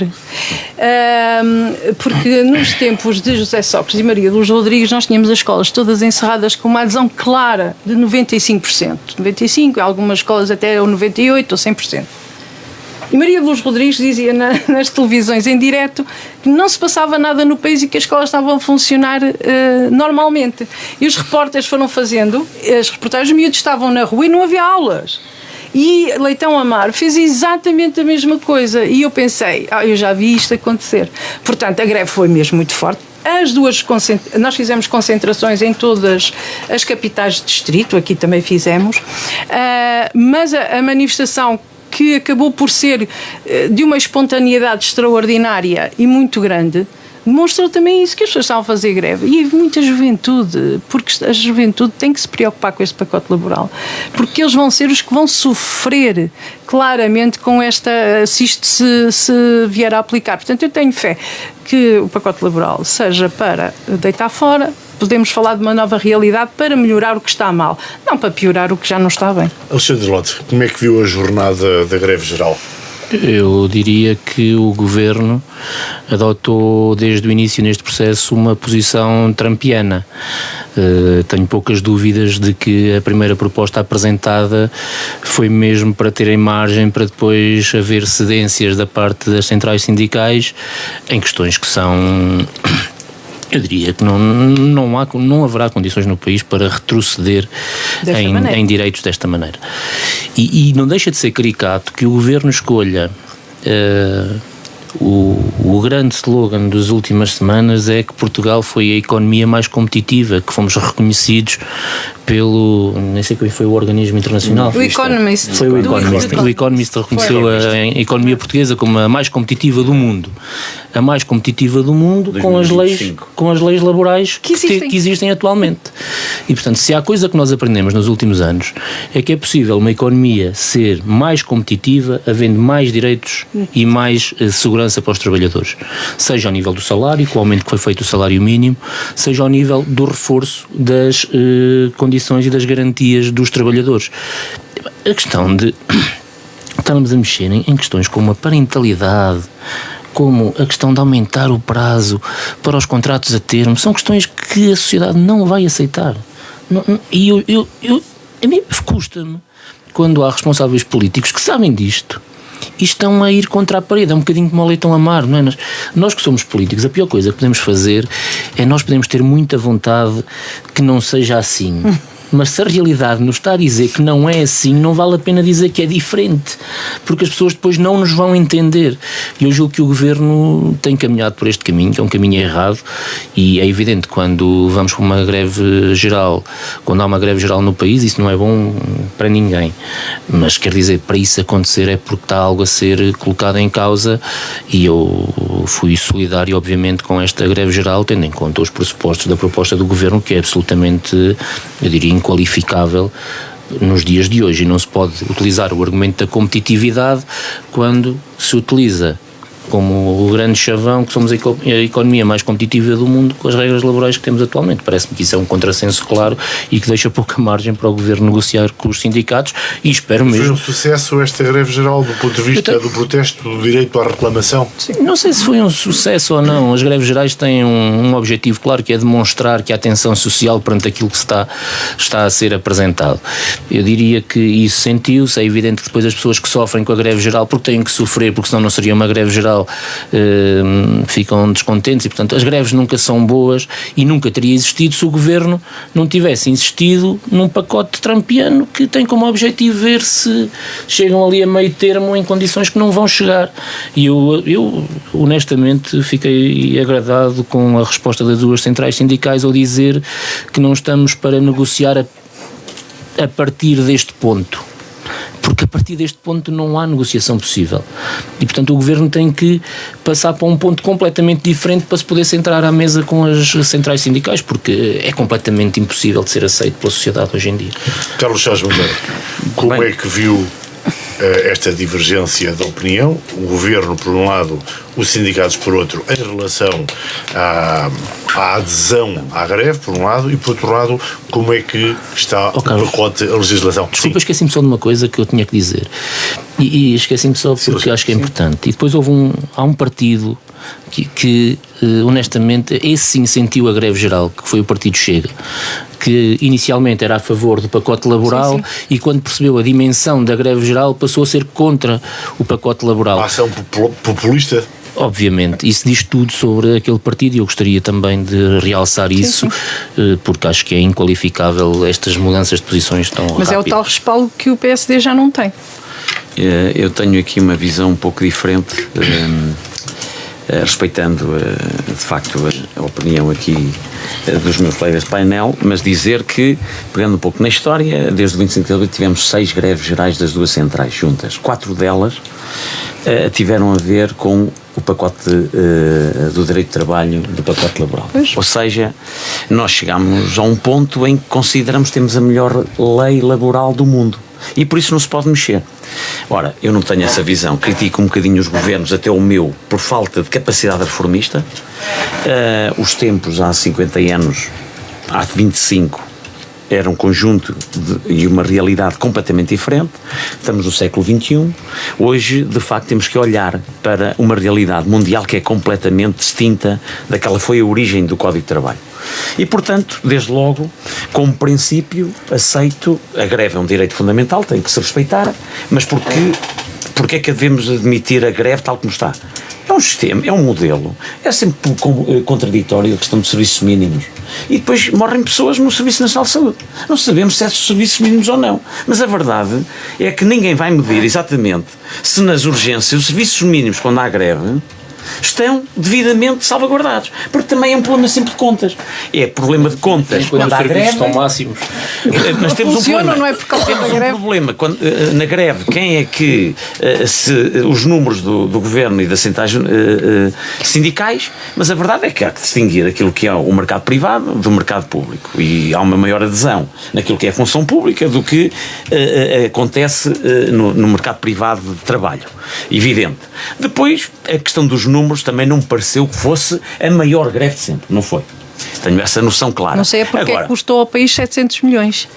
porque nos tempos de José Sócrates e Maria Luz Rodrigues nós tínhamos as escolas todas encerradas com uma adesão clara de 95%, 95%, algumas escolas até 98% ou 100%. E Maria Luz Rodrigues dizia nas televisões em direto que não se passava nada no país e que as escolas estavam a funcionar normalmente. E os repórteres foram fazendo as reportagens, os miúdos estavam na rua e não havia aulas. E Leitão Amaro fez exatamente a mesma coisa. E eu pensei, eu já vi isto acontecer. Portanto, a greve foi mesmo muito forte. Nós fizemos concentrações em todas as capitais de distrito, aqui também fizemos, mas a manifestação que acabou por ser de uma espontaneidade extraordinária e muito grande, demonstrou também isso, que as pessoas estavam a fazer greve. E muita juventude, porque a juventude tem que se preocupar com este pacote laboral, porque eles vão ser os que vão sofrer claramente com se isto se vier a aplicar. Portanto, eu tenho fé que o pacote laboral seja para deitar fora. Podemos falar de uma nova realidade para melhorar o que está mal, não para piorar o que já não está bem. Alexandre Lote, como é que viu a jornada da greve geral? Eu diria que o Governo adotou desde o início neste processo uma posição trumpiana. Tenho poucas dúvidas de que a primeira proposta apresentada foi mesmo para terem margem para depois haver cedências da parte das centrais sindicais em questões que são... Eu diria que não haverá condições no país para retroceder em direitos desta maneira. E não deixa de ser caricato que o Governo escolha o grande slogan das últimas semanas é que Portugal foi a economia mais competitiva, que fomos reconhecidos nem sei quem foi o organismo internacional. O Economist. Foi o Economist. O Economist reconheceu a economia portuguesa como a mais competitiva do mundo. A mais competitiva do mundo com as leis laborais que existem atualmente. E, portanto, se há coisa que nós aprendemos nos últimos anos é que é possível uma economia ser mais competitiva havendo mais direitos e mais segurança para os trabalhadores. Seja ao nível do salário, com o aumento que foi feito do salário mínimo, seja ao nível do reforço das condições e das garantias dos trabalhadores. A questão de estarmos a mexer em questões como a parentalidade, como a questão de aumentar o prazo para os contratos a termo, são questões que a sociedade não vai aceitar. E a mim custa-me quando há responsáveis políticos que sabem disto e estão a ir contra a parede. É um bocadinho como o leitão amargo, não é? Nós que somos políticos, a pior coisa que podemos fazer é nós podemos ter muita vontade que não seja assim. Mas se a realidade nos está a dizer que não é assim, não vale a pena dizer que é diferente, porque as pessoas depois não nos vão entender. E eu julgo que o Governo tem caminhado por este caminho, que é um caminho errado, e é evidente que quando vamos para uma greve geral, quando há uma greve geral no país, isso não é bom para ninguém. Mas quer dizer, para isso acontecer é porque está algo a ser colocado em causa, e eu fui solidário, obviamente, com esta greve geral, tendo em conta os pressupostos da proposta do Governo, que é absolutamente, eu diria, inqualificável nos dias de hoje, e não se pode utilizar o argumento da competitividade quando se utiliza como o grande chavão que somos a economia mais competitiva do mundo com as regras laborais que temos atualmente. Parece-me que isso é um contrassenso claro e que deixa pouca margem para o Governo negociar com os sindicatos, e espero mesmo... Foi um sucesso esta greve geral do ponto de vista do protesto, do direito à reclamação? Sim, não sei se foi um sucesso ou não. As greves gerais têm um objetivo claro, que é demonstrar que há tensão social perante aquilo que está a ser apresentado. Eu diria que isso sentiu-se. É evidente que depois as pessoas que sofrem com a greve geral, porque têm que sofrer, porque senão não seria uma greve geral, ficam descontentes, e portanto as greves nunca são boas, e nunca teria existido se o Governo não tivesse insistido num pacote trumpiano que tem como objetivo ver se chegam ali a meio termo em condições que não vão chegar. E eu honestamente fiquei agradado com a resposta das duas centrais sindicais ao dizer que não estamos para negociar a partir deste ponto, porque a partir deste ponto não há negociação possível. E, portanto, o Governo tem que passar para um ponto completamente diferente para se poder sentar à mesa com as centrais sindicais, porque é completamente impossível de ser aceito pela sociedade hoje em dia. Carlos Chaves Monteiro, como é que viu esta divergência de opinião? O Governo, por um lado, os sindicatos, por outro, em relação à adesão à greve, por um lado, e, por outro lado, como é que está o pacote, a legislação? Desculpa, esqueci-me só de uma coisa que eu tinha que dizer. E esqueci-me só porque acho que é importante. E depois há um partido que honestamente, esse sim sentiu a greve geral, que foi o Partido Chega, que inicialmente era a favor do pacote laboral, e quando percebeu a dimensão da greve geral passou a ser contra o pacote laboral. A ação populista? Obviamente, isso diz tudo sobre aquele partido, e eu gostaria também de realçar isso, porque acho que é inqualificável estas mudanças de posições tão rápidas. Mas é o tal respaldo que o PSD já não tem. Eu tenho aqui uma visão um pouco diferente, respeitando de facto a opinião aqui dos meus colegas de painel, mas dizer que, pegando um pouco na história, desde o 25 de abril tivemos 6 greves gerais das duas centrais juntas. 4 delas tiveram a ver com o pacote do direito de trabalho, do pacote laboral. Ou seja, nós chegámos a um ponto em que consideramos que temos a melhor lei laboral do mundo. E por isso não se pode mexer. Ora, eu não tenho essa visão, critico um bocadinho os governos, até o meu, por falta de capacidade reformista. Os tempos há 50 anos, há 25, era um conjunto e uma realidade completamente diferente. Estamos no século XXI. Hoje, de facto, temos que olhar para uma realidade mundial que é completamente distinta daquela que foi a origem do Código de Trabalho. E, portanto, desde logo, como princípio, aceito, a greve é um direito fundamental, tem que se respeitar, mas porque é que devemos admitir a greve tal como está? É um sistema, é um modelo, é sempre contraditório a questão de serviços mínimos. E depois morrem pessoas no Serviço Nacional de Saúde. Não sabemos se é dos serviços mínimos ou não. Mas a verdade é que ninguém vai medir exatamente se nas urgências, os serviços mínimos, quando há greve, estão devidamente salvaguardados. Porque também é um problema sempre de contas. É problema de contas. Quando os há serviços greve, estão máximos. nós temos Funcionam, um problema. não é por causa da Temos greve. um problema. Quando, na greve, quem é que se os números do governo e das centrais sindicais, mas a verdade é que há que distinguir aquilo que é o mercado privado do mercado público. E há uma maior adesão naquilo que é a função pública do que acontece no mercado privado de trabalho. Evidente. Depois, a questão dos números também não me pareceu que fosse a maior greve de sempre. Não foi. Tenho essa noção clara. Não sei é porque Agora, custou ao país 700 milhões.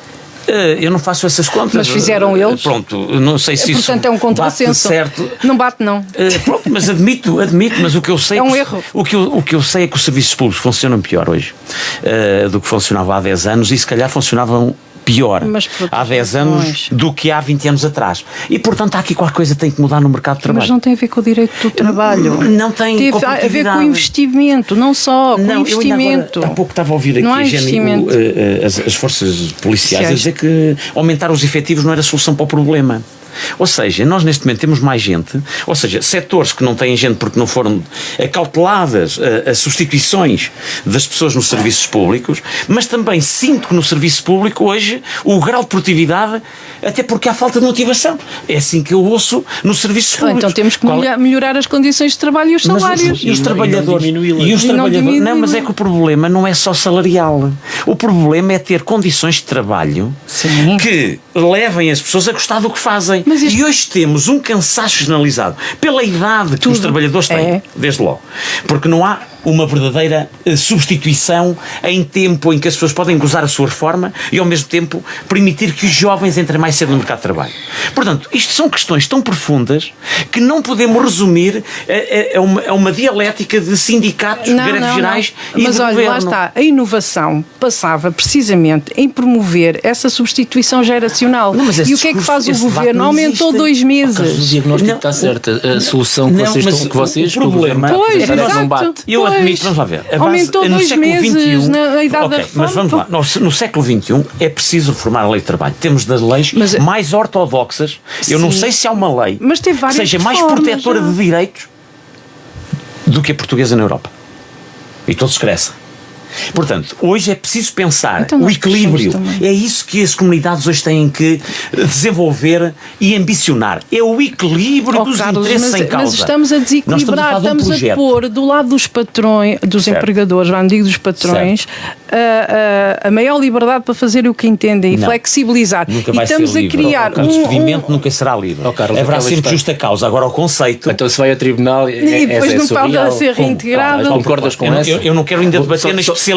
eu não faço essas contas. Mas fizeram eles. Pronto, não sei se Portanto, isso é um contrassenso. bate certo. Não bate, não. Pronto, mas admito, mas o que eu sei É um que, erro. o que eu sei é que os serviços públicos funcionam pior hoje do que funcionava há 10 anos e se calhar funcionavam pior Mas por há 10 razões. anos do que há 20 anos atrás. E portanto há aqui qualquer coisa que tem que mudar no mercado de trabalho. Mas não tem a ver com o direito do trabalho. Não tem Teve a ver com o competitividade. investimento, não só com Não, investimento. eu ainda agora, há pouco estava a ouvir aqui Não há a Jenny, investimento. as forças policiais a Sociais. dizer que aumentar os efetivos não era a solução para o problema. Ou seja, nós neste momento temos mais gente, ou seja, setores que não têm gente porque não foram acauteladas as substituições das pessoas nos serviços públicos, mas também sinto que no serviço público hoje o grau de produtividade, até porque há falta de motivação. É assim que eu ouço nos serviços públicos. Então temos que melhorar as condições de trabalho e os Mas salários. e os trabalhadores? diminuí-la. E os E não trabalhadores? diminuí-la. Não, mas é que o problema não é só salarial. O problema é ter condições de trabalho Sim. que levem as pessoas a gostar do que fazem. Mas isto- E hoje temos um cansaço generalizado pela idade que os trabalhadores têm, É. desde logo. Porque não há uma verdadeira substituição em tempo em que as pessoas podem gozar a sua reforma e ao mesmo tempo permitir que os jovens entrem mais cedo no mercado de trabalho. Portanto, isto são questões tão profundas que não podemos resumir a uma dialética de sindicatos, greves gerais e Mas de olha, governo. lá está. A inovação passava precisamente em promover essa substituição geracional. Não, mas esse E o que é que discurso, faz o esse debate governo? não Aumentou existe. 2 O meses. diagnóstico Não, está certo. A solução que Não, vocês mas estão, que vocês, o problema- que o governo está a Pois, apresentar, exato. não bate. Eu Pois. admito, vamos lá ver. A Aumentou base, no 2 século meses XXI, na idade ok, da reforma. mas vamos lá. No século XXI é preciso reformar a lei de trabalho. Temos das leis Mas- mais ortodoxas. Eu não Sim. sei se há uma lei Mas teve que várias seja mais reformas protetora já. de direitos do que a portuguesa na Europa. E todos crescem. Portanto, hoje é preciso pensar Então o nós equilíbrio. crescemos também. É isso que as comunidades hoje têm que desenvolver e ambicionar. É o equilíbrio Oh, dos Carlos, interesses em causa. mas estamos a Nós estamos a desequilibrar, falar de um estamos a projeto. pôr do lado dos patrões, dos Certo. empregadores, vá, digo dos patrões, a maior liberdade para fazer o que entendem e Não. flexibilizar. Nunca E vai estamos ser livre. a criar O despedimento nunca será livre. Oh, Carlos, Haverá aquela sempre história- justa causa. Agora, o conceito... Então se vai ao tribunal E depois não pode surreal. ser Como? reintegrado. Claro, concordas com eu, essa? eu não quero ainda debater na especialidade.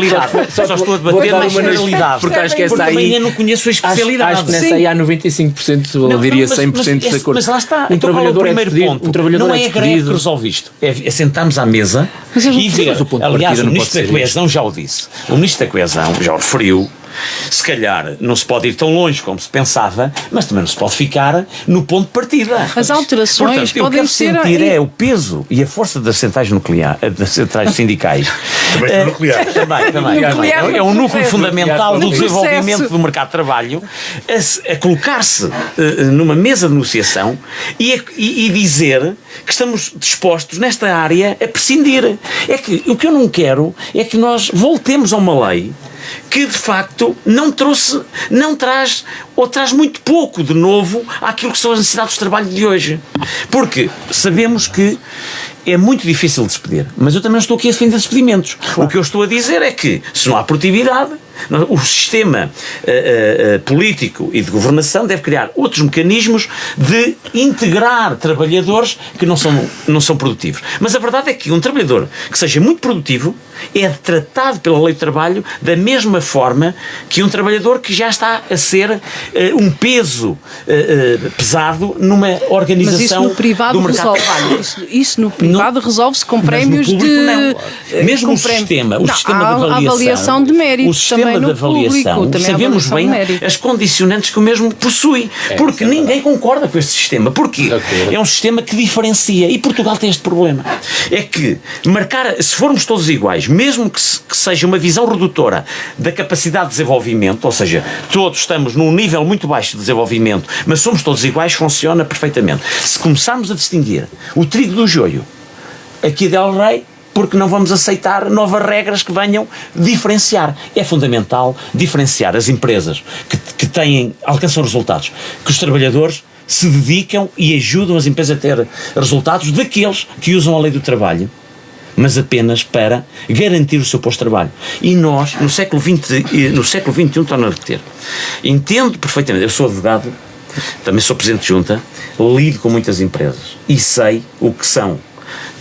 Só estou a debater na generalidade. Porque acho que essa Porque também aí... eu não conheço a especialidade. Acho que nessa Sim. aí há 95%, ou eu diria 100% de acordo. Mas lá está. Um Então, qual é o trabalhador é primeiro despedido. ponto? Um trabalhador não é é a greve que despedido. resolve isto. É sentarmos à mesa Mas eu não e sei, ver. mas o ponto de Aliás, partida o não Ministro pode da ser Coesão já o disse. O Ministro da Coesão já o referiu. Se calhar não se pode ir tão longe como se pensava, mas também não se pode ficar no ponto de partida. As alterações Portanto, eu podem quero ser sentir o peso e a força das centrais nucleares, das centrais sindicais. Também são nucleares. Também. Nuclear É um núcleo processo. fundamental do No desenvolvimento processo. do mercado de trabalho a colocar-se numa mesa de negociação e dizer que estamos dispostos nesta área a prescindir. É que o que eu não quero é que nós voltemos a uma lei que de facto não traz ou traz muito pouco de novo àquilo que são as necessidades de trabalho de hoje. Porque sabemos que é muito difícil de despedir, mas eu também não estou aqui a defender despedimentos. O que eu estou a dizer é que se não há produtividade, o sistema político e de governação deve criar outros mecanismos de integrar trabalhadores que não são produtivos. Mas a verdade é que um trabalhador que seja muito produtivo é tratado pela lei do trabalho da mesma forma que um trabalhador que já está a ser um peso pesado numa Mas isso organização no privado do mercado de resolve. trabalho. Isso no privado resolve-se com Mas no prémios público de. não. Mesmo com o sistema Não, de há avaliação de mérito o sistema também de no avaliação, público, também há sabemos avaliação bem de mérito. as condicionantes que o mesmo possui, porque ninguém concorda com este sistema. Porquê? De acordo. É um sistema que diferencia, e Portugal tem este problema. É que se formos todos iguais, mesmo que seja uma visão redutora da capacidade de desenvolvimento, ou seja, todos estamos num nível muito baixo de desenvolvimento, mas somos todos iguais, funciona perfeitamente. Se começarmos a distinguir o trigo do joio, aqui del Rey, porque não vamos aceitar novas regras que venham diferenciar. É fundamental diferenciar as empresas que alcançam resultados, que os trabalhadores se dedicam e ajudam as empresas a ter resultados, daqueles que usam a lei do trabalho, mas apenas para garantir o seu posto de trabalho. E nós, no século XXI, torno a repetir, entendo perfeitamente, eu sou advogado, também sou presidente de junta, lido com muitas empresas e sei o que são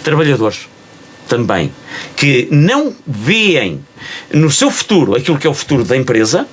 trabalhadores também, que não veem no seu futuro aquilo que é o futuro da empresa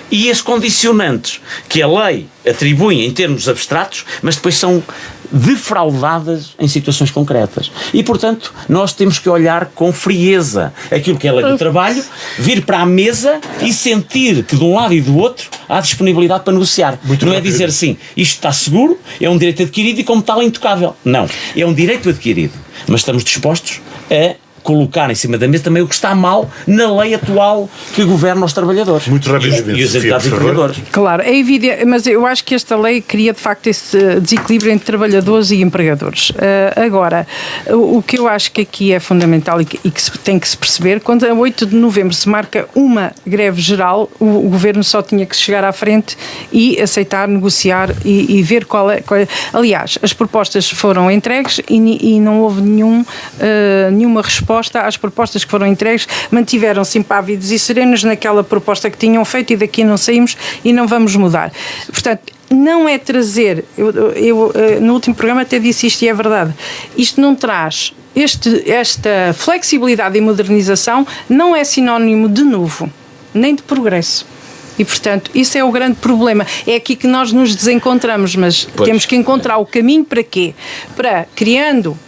e as condicionantes que a lei atribui em termos abstratos, mas depois são defraudadas em situações concretas. E, portanto, nós temos que olhar com frieza aquilo que é a lei do trabalho, vir para a mesa e sentir que de um lado e do outro há disponibilidade para negociar. Não é dizer assim, isto está seguro, é um direito adquirido e como tal é intocável. Não, é um direito adquirido, mas estamos dispostos a colocar em cima da mesa também o que está mal na lei atual que governa os trabalhadores. Muito rapidamente, e os entidades empregadores. Claro, é evidente, mas eu acho que esta lei cria de facto esse desequilíbrio entre trabalhadores e empregadores. Agora, o que eu acho que aqui é fundamental e que tem que se perceber, quando a 8 de novembro se marca uma greve geral, o Governo só tinha que chegar à frente e aceitar, negociar e ver qual é. Aliás, as propostas foram entregues e não houve nenhuma resposta às propostas que foram entregues, mantiveram-se impávidos e serenos naquela proposta que tinham feito e daqui não saímos e não vamos mudar. Portanto, não é trazer, eu no último programa até disse isto e é verdade, isto não traz, esta flexibilidade e modernização não é sinónimo de novo, nem de progresso. E, portanto, isso é o grande problema. É aqui que nós nos desencontramos, mas temos que encontrar o caminho para quê? Para, criando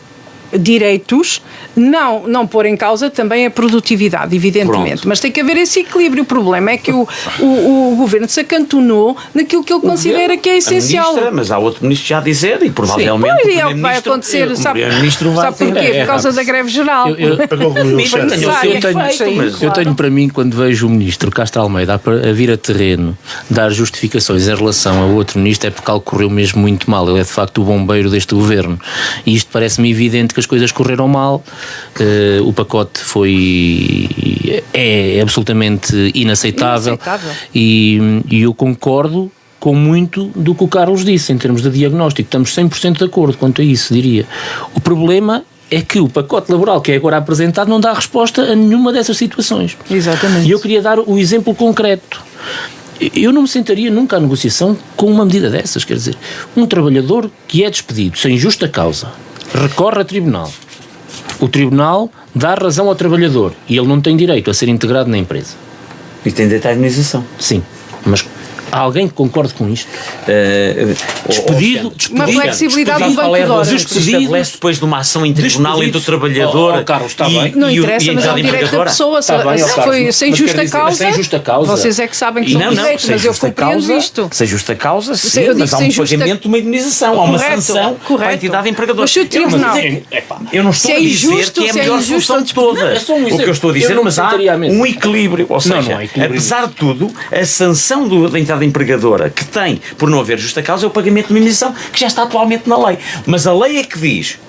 direitos, não pôr em causa também a produtividade, evidentemente. Pronto. Mas tem que haver esse equilíbrio. O problema é que o Governo se acantonou naquilo que ele considera que é essencial. Mas há outro ministro já a dizer e provavelmente o Primeiro-Ministro vai acontecer, sabe porquê? Por causa da greve geral. Eu tenho para mim, quando vejo o Ministro Castro Almeida a vir a terreno dar justificações em relação a outro Ministro, é porque algo correu mesmo muito mal. Ele é de facto o bombeiro deste Governo. E isto parece-me evidente que as coisas correram mal. O pacote é absolutamente inaceitável. E eu concordo com muito do que o Carlos disse em termos de diagnóstico. Estamos 100% de acordo quanto a isso, diria. O problema é que o pacote laboral que é agora apresentado não dá resposta a nenhuma dessas situações. Exatamente. E eu queria dar o exemplo concreto. Eu não me sentaria nunca à negociação com uma medida dessas. Quer dizer, um trabalhador que é despedido sem justa causa recorre a tribunal. O tribunal dá razão ao trabalhador e ele não tem direito a ser integrado na empresa. E tem direito à indenização. Sim, mas há alguém que concorde com isto? Despedido. Uma flexibilidade do banco de horas. Estabelece depois de uma ação em tribunal entre o trabalhador Carlos, está bem. Não interessa, mas é o direito da pessoa. Se foi sem justa causa, vocês é que sabem que são direitos, mas eu compreendo isto. Sem justa causa, sim, mas há um pagamento de uma indenização, há uma sanção para a entidade empregadora. Mas se o tribunal... Eu não estou a dizer que é a melhor solução de todas. O que eu estou a dizer, mas há um equilíbrio. Ou seja, apesar de tudo, a sanção da entidade empregadora que tem, por não haver justa causa, é o pagamento de uma indenização que já está atualmente na lei. Mas a lei é que diz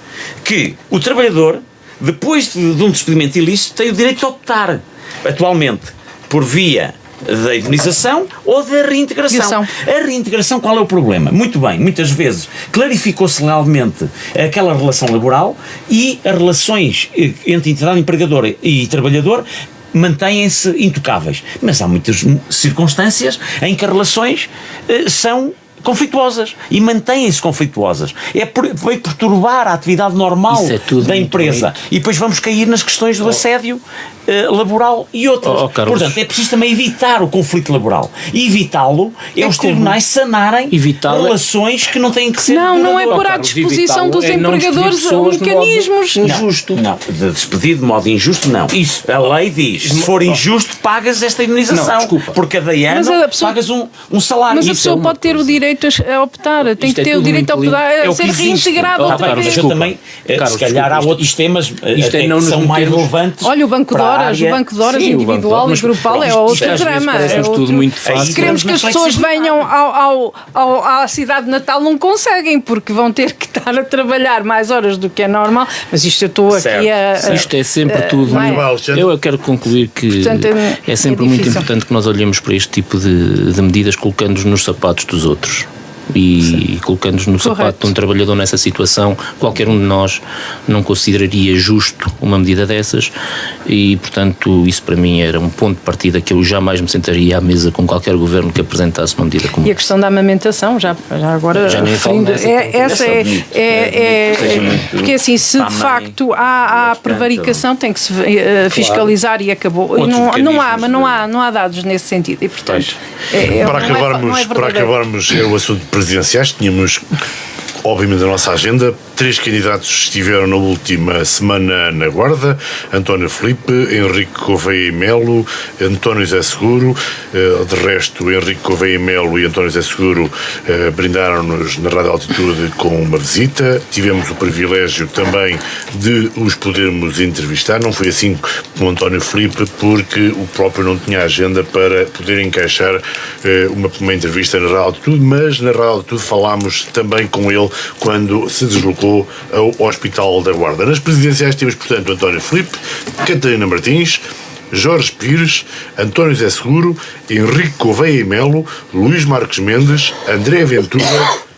que o trabalhador, depois de um despedimento ilícito, tem o direito de optar, atualmente, por via da indenização ou da reintegração. A reintegração, qual é o problema? Muito bem, muitas vezes clarificou-se legalmente aquela relação laboral e as relações entre entidade empregadora e trabalhador mantêm-se intocáveis. Mas há muitas circunstâncias em que as relações são conflituosas e mantêm-se conflituosas. Vai perturbar a atividade normal da empresa. E depois vamos cair nas questões do assédio laboral e outras. Portanto, é preciso também evitar o conflito laboral. E evitá-lo é os tribunais sanarem relações que não têm que ser... Não é pôr à disposição dos empregadores mecanismos. Injusto. Não, de despedir de modo injusto, não. Isso. A lei diz, se for injusto, pagas esta indenização. Não, desculpa. Por cada ano pagas um salário. Mas a pessoa pode ter o direito a optar, tem que ter o direito a optar, a ser reintegrado outra vez. Se calhar há outros temas que são mais relevantes. Olha, o Banco de Horas horas, o banco de horas Sim, individual e grupal é outro drama. Parece-nos tudo muito fácil. Se queremos que as pessoas venham à cidade de Natal, não conseguem, porque vão ter que estar a trabalhar mais horas do que é normal. Mas isto eu estou aqui a... Isto é sempre tudo. não é? Eu quero concluir que Portanto, é sempre muito importante que nós olhemos para este tipo de medidas colocando-nos nos sapatos dos outros. E colocando-nos no sapato de um trabalhador nessa situação, qualquer um de nós não consideraria justo uma medida dessas, e portanto isso para mim era um ponto de partida que eu jamais me sentaria à mesa com qualquer governo que apresentasse uma medida como E a questão da amamentação, já agora já nem falo referindo, nessa, porque assim, se de facto há prevaricação, tem que se fiscalizar e acabou. E não há dados nesse sentido, e portanto para acabarmos o assunto presidenciais, tínhamos obviamente a nossa agenda. 3 candidatos estiveram na última semana na Guarda: António Filipe, Henrique Gouveia e Melo, António José Seguro. De resto, Henrique Gouveia e Melo e António José Seguro brindaram-nos na Rádio Altitude com uma visita. Tivemos o privilégio também de os podermos entrevistar. Não foi assim com António Filipe, porque o próprio não tinha agenda para poder encaixar uma entrevista na Rádio Altitude, mas na Rádio Altitude falámos também com ele quando se deslocou ao Hospital da Guarda. Nas presidenciais temos, portanto, António Filipe, Catarina Martins, Jorge Pires, António José Seguro, Henrique Gouveia e Melo, Luís Marques Mendes, André Ventura,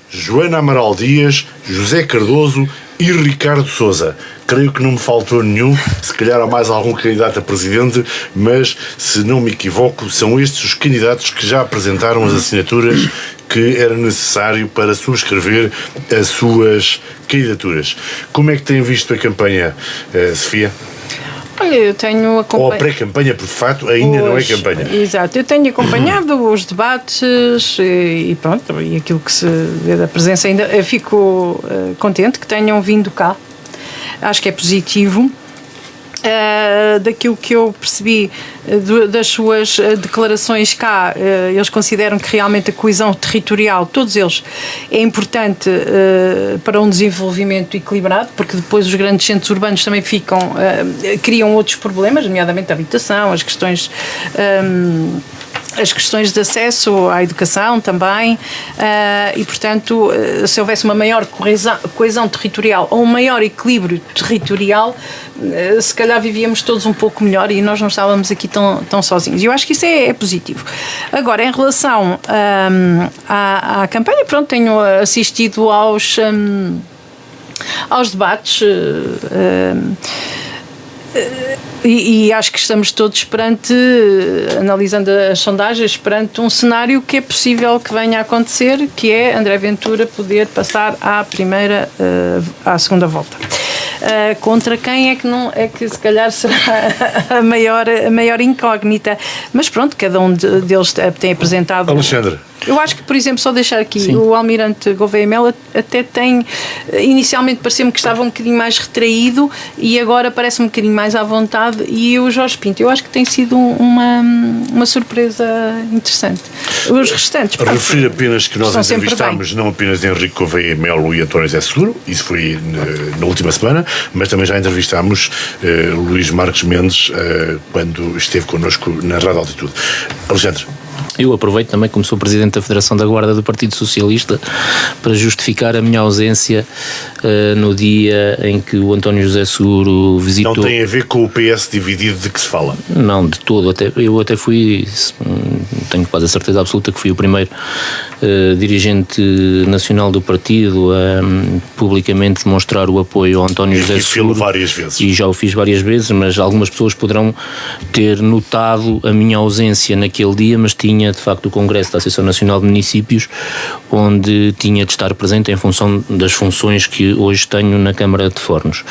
Joana Amaral Dias, José Cardoso e Ricardo Sousa. Creio que não me faltou nenhum, se calhar há mais algum candidato a presidente, mas, se não me equivoco, são estes os candidatos que já apresentaram as assinaturas que era necessário para subscrever as suas candidaturas. Como é que têm visto a campanha, Sofia? Olha, eu tenho acompanhado... Ou a pré-campanha, por de facto, ainda não é campanha. Exato, eu tenho acompanhado os debates e pronto, e aquilo que se vê da presença ainda. Eu fico contente que tenham vindo cá. Acho que é positivo. Daquilo que eu percebi das suas declarações cá, eles consideram que realmente a coesão territorial, todos eles, é importante para um desenvolvimento equilibrado, porque depois os grandes centros urbanos também criam outros problemas, nomeadamente a habitação, as questões de acesso à educação também, e portanto, se houvesse uma maior coesão territorial ou um maior equilíbrio territorial, se calhar vivíamos todos um pouco melhor e nós não estávamos aqui tão sozinhos. E eu acho que isso é positivo. Agora, em relação à campanha, pronto, tenho assistido aos debates, e acho que estamos todos analisando as sondagens, perante um cenário que é possível que venha a acontecer, que é André Ventura poder passar à segunda volta. Contra quem é que se calhar será a maior incógnita, mas pronto, cada um deles tem apresentado. Alexandre, eu acho que, por exemplo, só deixar aqui, sim, o Almirante Gouveia e Melo até tem, inicialmente pareceu-me que estava um bocadinho mais retraído e agora parece um bocadinho mais à vontade, e o Jorge Pinto, eu acho que tem sido uma surpresa interessante. Os restantes... Referir apenas que nós entrevistámos não apenas Henrique Gouveia e Melo e António José Seguro, isso foi na última semana, mas também já entrevistámos Luís Marques Mendes quando esteve connosco na Rádio Altitude. Alexandre. Eu aproveito também, como sou Presidente da Federação da Guarda do Partido Socialista, para justificar a minha ausência no dia em que o António José Seguro visitou... Não tem a ver com o PS dividido de que se fala? Não, de todo. Eu até fui, tenho quase a certeza absoluta que fui o primeiro dirigente nacional do partido a publicamente demonstrar o apoio ao António José Seguro. Várias vezes. E já o fiz várias vezes, mas algumas pessoas poderão ter notado a minha ausência naquele dia, mas tinha de facto o Congresso da Associação Nacional de Municípios, onde tinha de estar presente em função das funções que hoje tenho na Câmara de Fornos.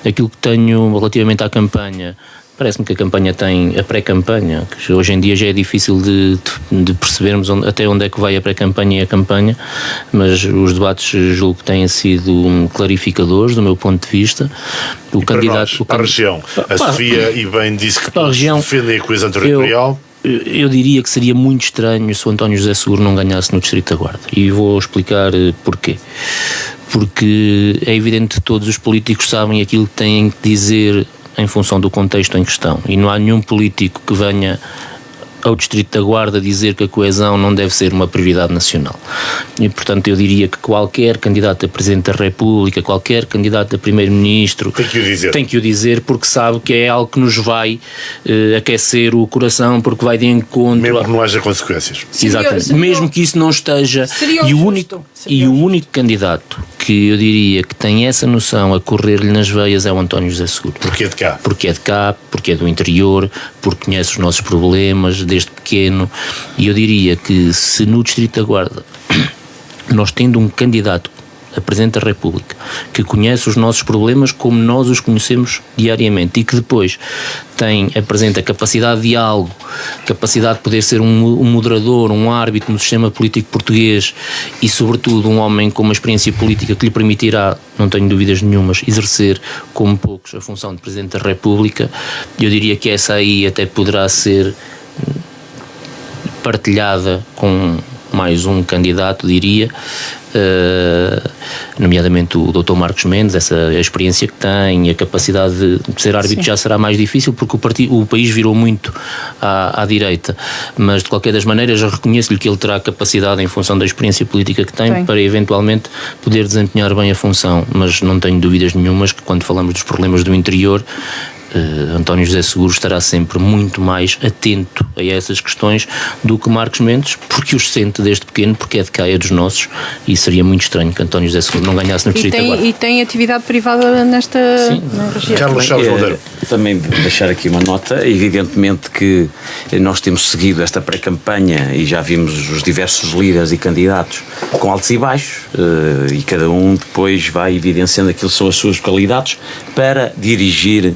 Aquilo que tenho relativamente à campanha, parece-me que a campanha tem a pré-campanha, que hoje em dia já é difícil de percebermos até onde é que vai a pré-campanha e a campanha, mas os debates julgo que têm sido clarificadores do meu ponto de vista. Para a região, a Sofia e bem disse que defendem a coesão territorial. Eu diria que seria muito estranho se o António José Seguro não ganhasse no Distrito da Guarda, e vou explicar porquê. Porque é evidente que todos os políticos sabem aquilo que têm que dizer em função do contexto em questão, e não há nenhum político que venha ao Distrito da Guarda dizer que a coesão não deve ser uma prioridade nacional. E, portanto, eu diria que qualquer candidato a Presidente da República, qualquer candidato a Primeiro-Ministro tem que o dizer, porque sabe que é algo que nos vai aquecer o coração, porque vai de encontro... Mesmo que não haja consequências. Exatamente. Mesmo que isso não esteja... E o único candidato que eu diria que tem essa noção a correr-lhe nas veias é o António José Seguro. Porque é de cá. Porque é de cá, porque é do interior, porque conhece os nossos problemas desde pequeno, e eu diria que se no Distrito da Guarda nós tendo um candidato a Presidente da República que conhece os nossos problemas como nós os conhecemos diariamente e que depois apresenta capacidade de diálogo, capacidade de poder ser um moderador, um árbitro no sistema político português e sobretudo um homem com uma experiência política que lhe permitirá, não tenho dúvidas nenhumas, exercer como poucos a função de Presidente da República, eu diria que essa aí até poderá ser partilhada com mais um candidato, diria, nomeadamente o Dr. Marcos Mendes, essa experiência que tem, a capacidade de ser árbitro. Sim. Já será mais difícil porque o país virou muito à direita, mas de qualquer das maneiras eu reconheço-lhe que ele terá capacidade, em função da experiência política que tem, para eventualmente poder desempenhar bem a função, mas não tenho dúvidas nenhumas que quando falamos dos problemas do interior, António José Seguro estará sempre muito mais atento a essas questões do que Marcos Mendes, porque os sente desde pequeno, porque é de cá, é dos nossos, e seria muito estranho que António José Seguro não ganhasse no Distrito agora. E tem atividade privada nesta região. Carlos Chaves Monteiro. Também deixar aqui uma nota, evidentemente que nós temos seguido esta pré-campanha e já vimos os diversos líderes e candidatos com altos e baixos, e cada um depois vai evidenciando aquilo que são as suas qualidades para dirigir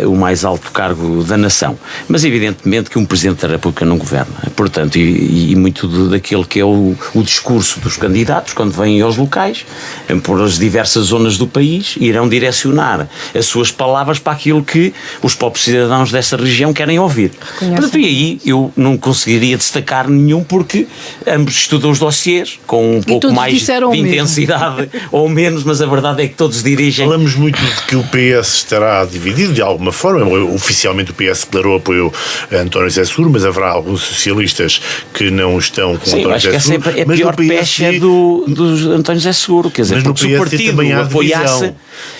o mais alto cargo da nação. Mas evidentemente que um Presidente da República não governa. Portanto, e muito daquele que é o discurso dos candidatos, quando vêm aos locais, por as diversas zonas do país, irão direcionar as suas palavras para aquilo que os próprios cidadãos dessa região querem ouvir. Portanto, e aí eu não conseguiria destacar nenhum, porque ambos estudam os dossiês com um pouco mais de intensidade ou menos, mas a verdade é que todos dirigem. Falamos muito de que o PS estará dividido de alguma forma. Oficialmente o PS declarou apoio a António José Seguro, mas haverá alguns socialistas que não estão com António José Seguro. Sim, acho que é sempre a pior pecha do António José Seguro, quer dizer, porque se o partido apoiasse...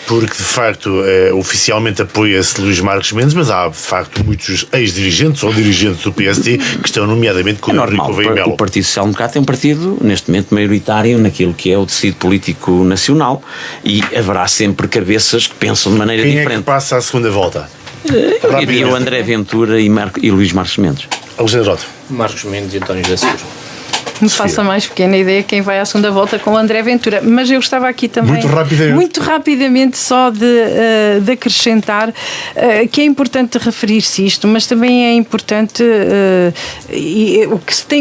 Porque de facto oficialmente apoia-se Luís Marcos Mendes, mas há de facto muitos ex-dirigentes ou dirigentes do PSD que estão nomeadamente com o Rico Veimelo. O Partido Social Democrata é um partido neste momento maioritário naquilo que é o tecido político nacional, e haverá sempre cabeças que pensam de maneira diferente. Quem é que passa à segunda volta? Eu diria o André Ventura e Luís Marcos Mendes. Alexandre Rota. Marcos Mendes e António José Seguro. Me faça mais pequena ideia quem vai à segunda volta com o André Ventura. Mas eu estava aqui também muito rapidamente só de acrescentar que é importante referir-se isto, mas também é importante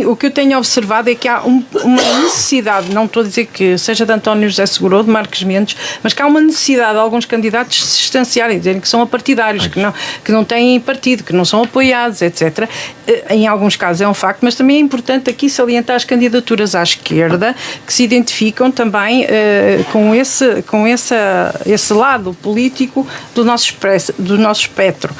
o que eu tenho observado é que há uma necessidade, não estou a dizer que seja de António José Seguro ou de Marcos Mendes, mas que há uma necessidade de alguns candidatos se distanciarem, dizerem que são apartidários, que não têm partido, que não são apoiados, etc. Em alguns casos é um facto, mas também é importante aqui salientar as candidaturas à esquerda que se identificam também com esse lado político do nosso espectro.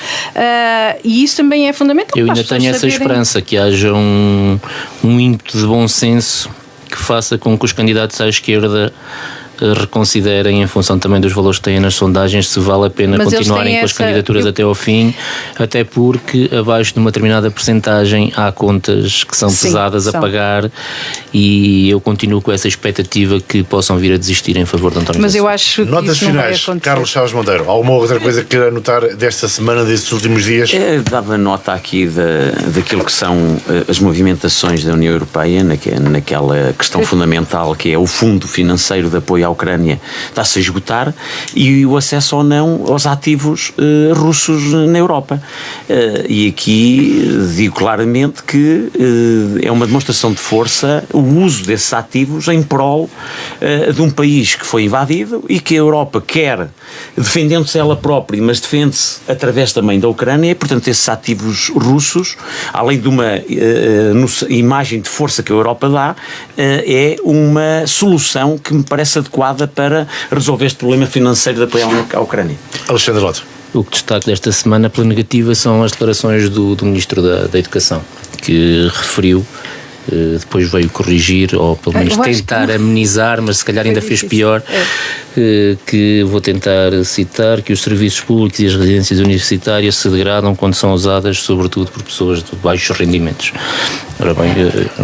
E isso também é fundamental. Eu ainda tenho essa esperança que haja um ímpeto de bom senso que faça com que os candidatos à esquerda reconsiderem, em função também dos valores que têm nas sondagens, se vale a pena continuarem com as candidaturas até ao fim, até porque abaixo de uma determinada percentagem há contas que são pesadas a pagar, e eu continuo com essa expectativa que possam vir a desistir em favor de António José. Mas eu acho que notas isso não vai finais, acontecer. Carlos Chaves Monteiro, alguma outra coisa que queira anotar desta semana, destes últimos dias? Dava nota aqui daquilo que são as movimentações da União Europeia naquela questão fundamental que é o fundo financeiro de apoio à Ucrânia está-se a esgotar, e o acesso ou não aos ativos russos na Europa. E aqui digo claramente que é uma demonstração de força o uso desses ativos em prol de um país que foi invadido e que a Europa quer, defendendo-se ela própria, mas defende-se através também da Ucrânia, e portanto esses ativos russos, além de uma imagem de força que a Europa dá, é uma solução que me parece adequada para resolver este problema financeiro de apoio à Ucrânia. Alexandre Lota. O que destaco desta semana pela negativa são as declarações do Ministro da Educação, que referiu, depois veio corrigir, ou pelo menos tentar amenizar, mas se calhar ainda fez pior, que vou tentar citar, que os serviços públicos e as residências universitárias se degradam quando são usadas sobretudo por pessoas de baixos rendimentos. Ora bem,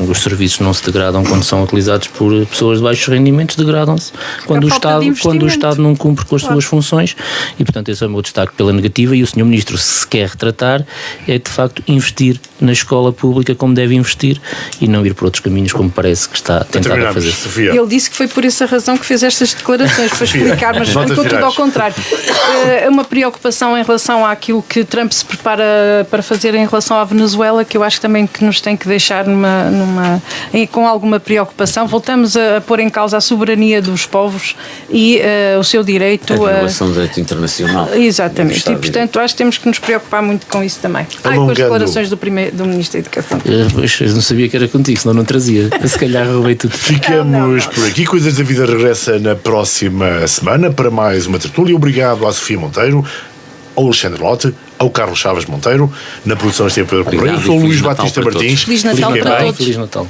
os serviços não se degradam quando são utilizados por pessoas de baixos rendimentos, degradam-se quando o Estado não cumpre com as suas funções, e portanto esse é o meu destaque pela negativa. E o Sr. Ministro, se quer retratar, é de facto investir na escola pública como deve investir e não ir por outros caminhos como parece que está a tentar a fazer. Sofia. Ele disse que foi por essa razão que fez estas declarações, para explicar, mas ficou tudo ao contrário. É uma preocupação em relação àquilo que Trump se prepara para fazer em relação à Venezuela, que eu acho também que nos tem que deixar com alguma preocupação. Voltamos a pôr em causa a soberania dos povos e o seu direito a violação do direito internacional. Exatamente, e portanto acho que temos que nos preocupar muito com isso também. Com as declarações do Ministro da Educação. Eu não sabia que era contigo, senão não trazia. Se calhar roubei tudo. Ficamos por aqui. Coisas da Vida regressa na próxima semana para mais uma tertúlia. Obrigado à Sofia Monteiro, ao Alexandre Lote, ao Carlos Chaves Monteiro. Na produção esteve Pedro Correia. Sou o Luís Batista Martins. Feliz Natal para todos. Feliz Natal.